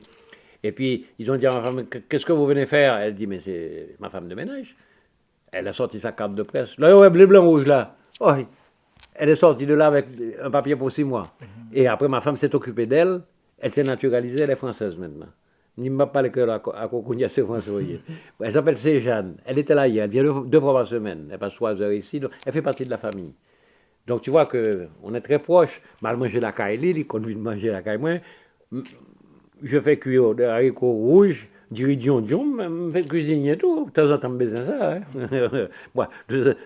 Et puis, ils ont dit à ma femme, qu'est-ce que vous venez faire? Elle dit, mais c'est ma femme de ménage. Elle a sorti sa carte de presse. Là, ouais, bleu, blanc, rouge, là. Oh, elle est sortie de là avec un papier pour 6 mois. Et après, ma femme s'est occupée d'elle. Elle s'est naturalisée, elle est française maintenant. Il ne m'a pas le cœur à Cocounia, c'est français. Elle s'appelle Séjane. Elle était là hier. Elle vient 2 fois par semaine. Elle passe 3 heures ici. Donc elle fait partie de la famille. Donc tu vois qu'on est très proches. Mal manger la caille, il conduit de manger la caille. Moi, je fais cuire des haricots rouges, du riz dion, je fais cuisiner tout. De temps en temps, je besoin ça. Hein. Moi,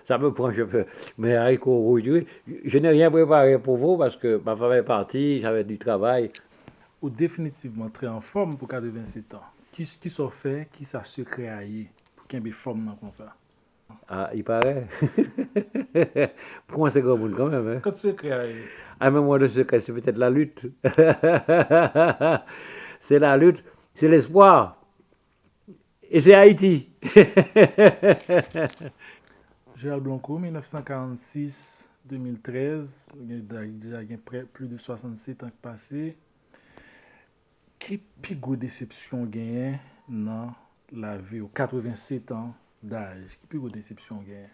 ça me prend, je fais mes haricots rouges. Je n'ai rien préparé pour vous parce que ma femme est partie, j'avais du travail. Ou définitivement très en forme pour 87 ans. Qui s'en fait, qui ça secret à y pour qu'il y ait une forme comme ça? Ah, il paraît. Pourquoi c'est grand monde quand même? Hein? Quand secret à y? Ah, mais moi, le secret, c'est peut-être la lutte. C'est la lutte, c'est l'espoir. Et c'est Haïti. Gérald Blanco, 1946-2013, il y a plus de 67 ans passés. Qui plus grosse déception gagne dans la vie aux 87 ans d'âge? Qui plus grosse déception gagne?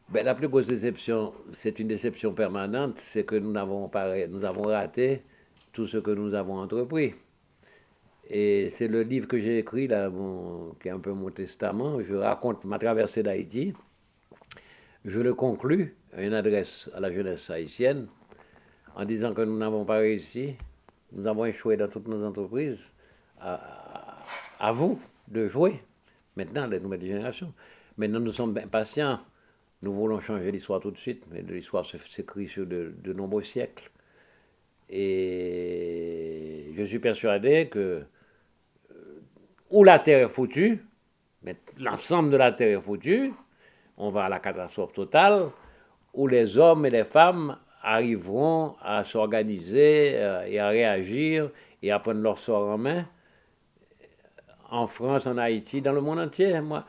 Ben, la plus grosse déception, c'est une déception permanente, c'est que nous avons raté tout ce que nous avons entrepris. Et c'est le livre que j'ai écrit, là, qui est un peu mon testament. Je raconte ma traversée d'Haïti. Je le conclus à une adresse à la jeunesse haïtienne en disant que nous n'avons pas réussi. Nous avons échoué dans toutes nos entreprises. À vous de jouer. Maintenant, les nouvelles générations. Maintenant, nous sommes impatients. Nous voulons changer l'histoire tout de suite, mais l'histoire s'écrit sur de nombreux siècles. Et je suis persuadé que où la terre est foutue, mais l'ensemble de la terre est foutue, on va à la catastrophe totale, où les hommes et les femmes arriveront à s'organiser et à réagir et à prendre leur sort en main, en France, en Haïti, dans le monde entier. Moi,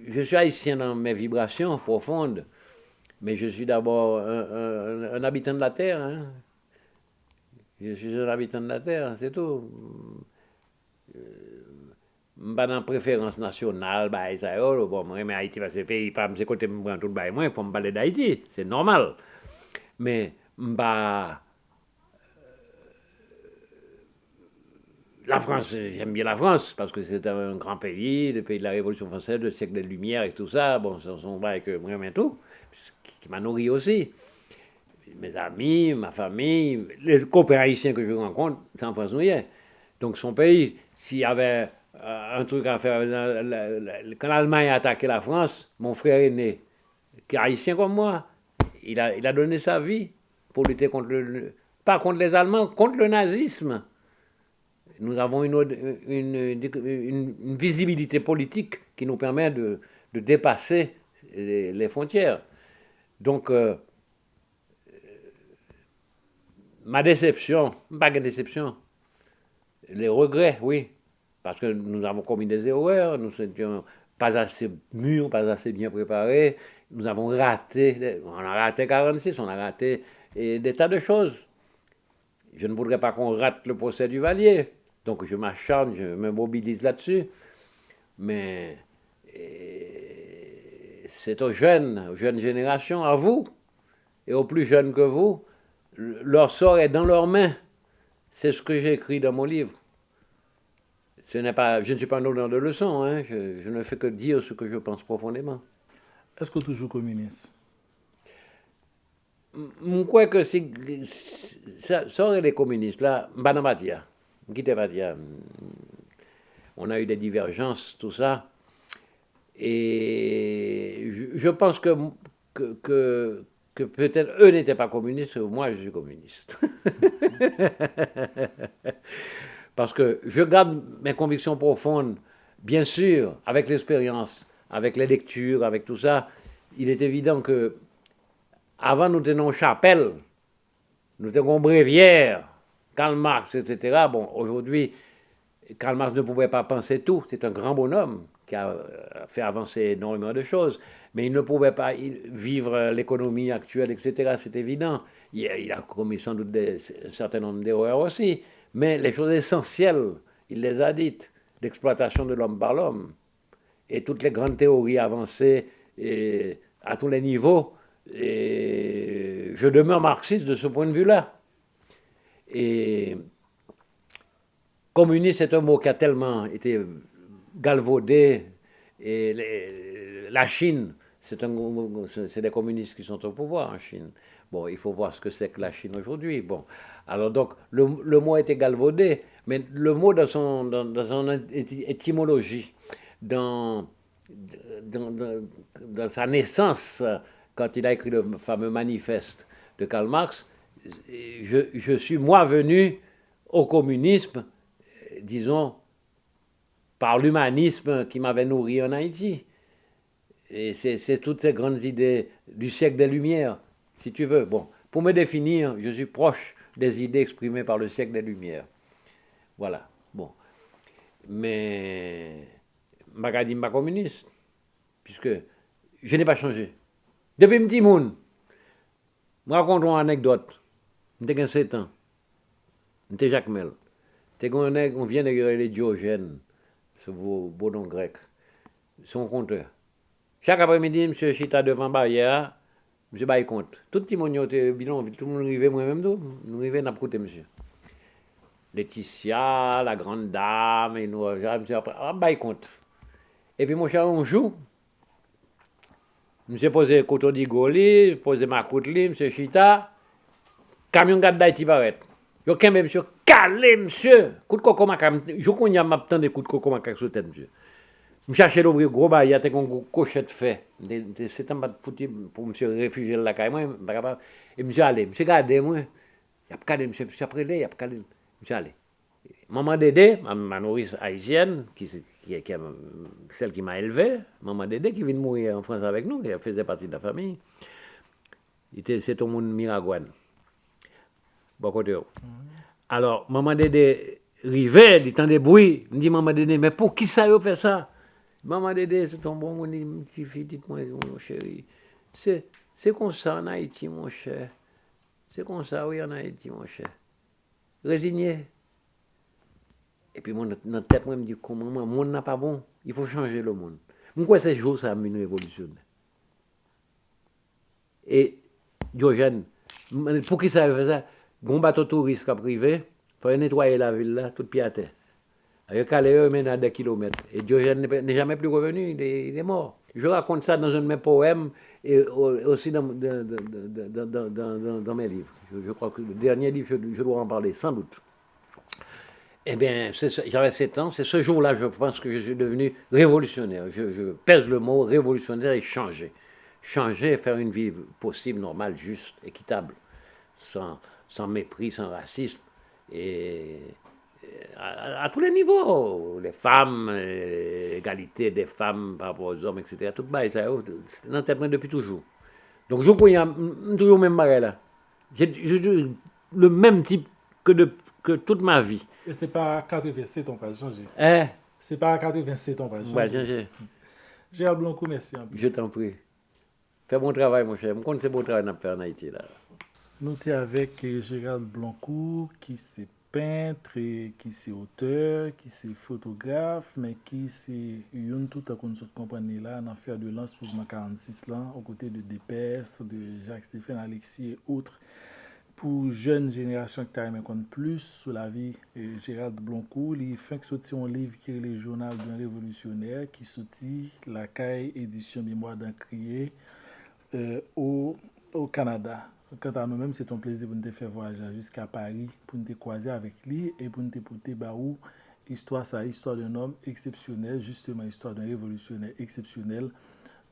je suis haïtien dans mes vibrations profondes, mais je suis d'abord un habitant de la terre. Hein. Je suis un habitant de la terre, c'est tout. Pas dans préférence nationale, bah, ça, bon, moi, mais Haïti, c'est pays, pas, c'est côté, moi, tout le moi, il faut me parler d'Haïti, c'est normal. Mais, bah, la France, j'aime bien la France, parce que c'est un grand pays, le pays de la Révolution française, le siècle des Lumières et tout ça, bon, c'est son bail que moi, j'aime tout, qui m'a nourri aussi. Mes amis, ma famille, les copains haïtiens que je rencontre, c'est en France nouillet. Donc son pays, s'il y avait un truc à faire, quand l'Allemagne a attaqué la France, mon frère aîné, qui est haïtien comme moi, il a donné sa vie pour lutter contre pas contre les Allemands, contre le nazisme. Nous avons une visibilité politique qui nous permet de dépasser les frontières. Donc, ma déception, pas une déception, les regrets, oui, parce que nous avons commis des erreurs, nous n'étions pas assez mûrs, pas assez bien préparés, nous avons raté, on a raté 46, on a raté des tas de choses. Je ne voudrais pas qu'on rate le procès du Valier, donc je m'acharne, je me mobilise là-dessus, mais c'est aux jeunes générations, à vous, et aux plus jeunes que vous, leur sort est dans leurs mains. C'est ce que j'ai écrit dans mon livre. Je ne suis pas un donneur de leçons, hein. Je ne fais que dire ce que je pense profondément. Est-ce que toujours communiste? Je crois que ça aurait les communistes là, Banabatia, Batia. On a eu des divergences, tout ça. Et je pense que peut-être eux n'étaient pas communistes, moi je suis communiste. Parce que je garde mes convictions profondes, bien sûr, avec l'expérience, avec les lectures, avec tout ça. Il est évident que avant nous tenions Chapelle, nous tenions Bréviaire, Karl Marx, etc. Bon, aujourd'hui, Karl Marx ne pouvait pas penser tout, c'est un grand bonhomme qui a fait avancer énormément de choses, mais il ne pouvait pas vivre l'économie actuelle, etc. C'est évident. Il a commis sans doute un certain nombre d'erreurs aussi, mais les choses essentielles, il les a dites. L'exploitation de l'homme par l'homme et toutes les grandes théories avancées à tous les niveaux. Et je demeure marxiste de ce point de vue-là. Et communiste, c'est un mot qui a tellement été galvaudé. Et la Chine, c'est des communistes qui sont au pouvoir en Chine. Bon, il faut voir ce que c'est que la Chine aujourd'hui. Bon, alors donc, le mot a été galvaudé, mais le mot dans son étymologie, dans sa naissance, quand il a écrit le fameux manifeste de Karl Marx, je suis moi venu au communisme, disons, par l'humanisme qui m'avait nourri en Haïti. Et c'est toutes ces grandes idées du siècle des Lumières, si tu veux. Bon, pour me définir, je suis proche des idées exprimées par le siècle des Lumières. Voilà, bon. Mais, je ne suis pas communiste, puisque je n'ai pas changé. Depuis un petit monde, je raconte une anecdote. J'étais 7 ans. J'étais Jacques Mel. On vient de les Diogène, ce beau nom grec, son conteur. Chaque après-midi, M. Chita devant barrière, M. baille compte. Tout le monde était bilan, tout le monde arrivait, moi-même, nous arrivons à côté, monsieur. Laetitia, la grande dame, et nous, monsieur, après, baille compte. Et puis, mon cher, on joue. Monsieur posé Koto Digoli, posé ma Koutli, monsieur Chita, camion garde d'Haïti paraît. Yo kembe monsieur, calé monsieur. Coup de coco macam, je connais m'a tant de coups de coco macam sur tête monsieur. Je cherchais l'ouvrir gros bail, il y a un gros cochet de fait. C'est un pas foutu pour monsieur réfugier là caille moi, pas capable. Et monsieur allé, monsieur gardé moi. Il a pas calé monsieur après il a pas calé. Monsieur allé. Maman Dédé, ma nourrice haïtienne, qui est celle qui m'a élevé, maman Dédé, qui vient de mourir en France avec nous, qui faisait partie de la famille, c'est au monde Miragouane. Bon côté. Alors, maman Dédé rivait, il entendait des bruits. Il me dit, maman Dédé, mais pour qui ça fait ça? Maman Dédé, c'est ton bon, mon petit fille, dites-moi, mon chéri. C'est comme ça en Haïti, mon cher. C'est comme ça, oui, en Haïti, mon cher. résigné. Et puis, dans tête, moi, je me dis, comment le monde n'est pas bon, il faut changer le monde. Pourquoi ces jours, ça a une révolution? Et Diogène, pour qui ça fait ça? Bon bateau touriste qui a privé, il faut nettoyer la ville là, tout pied à terre. Avec Calais, il mène à des kilomètres. Et Diogène n'est jamais plus revenu, il est mort. Je raconte ça dans un de mes poèmes et aussi dans mes livres. Je crois que le dernier livre, je dois en parler, sans doute. Eh bien, j'avais 7 ans, c'est ce jour-là, je pense que je suis devenu révolutionnaire. Je pèse le mot révolutionnaire et changer. Changer et faire une vie possible, normale, juste, équitable, sans mépris, sans racisme, et à tous les niveaux, les femmes, égalité des femmes par rapport aux hommes, etc. Tout ça, c'est dans la tête depuis toujours. Donc, je crois toujours le même bagage là. J'ai le même type que toute ma vie. Et c'est pas à 87 on va changer. C'est pas à 87 on va changer. On va changer. Gérald Blanco, merci un peu. Je t'en prie. Fais bon travail, mon cher. Je compte c'est bon travail qu'on a fait en Haïti là. Nous sommes avec Gérald Blanco, qui c'est peintre, qui c'est auteur, qui c'est photographe, mais qui c'est une tout à qu'on compagnie là, en affaire de lance pour 46 là, aux côtés de Dépès, de Jacques-Stéphane Alexis et autres. Pour jeune génération qui t'a compte plus sur la vie Gérald Blanco, il fait sortir un livre qui est le journal d'un révolutionnaire qui sortit la caille édition mémoire d'un crier au Canada. Quant à nous-mêmes, c'est un plaisir pour nous te faire voyager jusqu'à Paris, pour nous te croiser avec lui et pour nous te porter baou histoire d'un homme exceptionnel, justement histoire d'un révolutionnaire exceptionnel.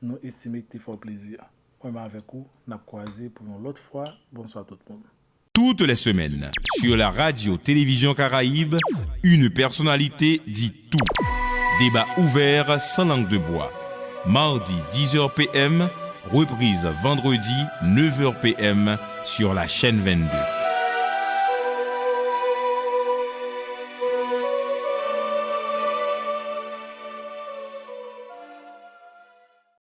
Nous estimons que tu fort plaisir. Moi, avec vous, nous avons croisé pour une autre fois. Bonsoir tout le monde. Toutes les semaines, sur la radio-télévision Caraïbe, une personnalité dit tout. Débat ouvert sans langue de bois. Mardi 10h PM, reprise vendredi 9h PM sur la chaîne 22.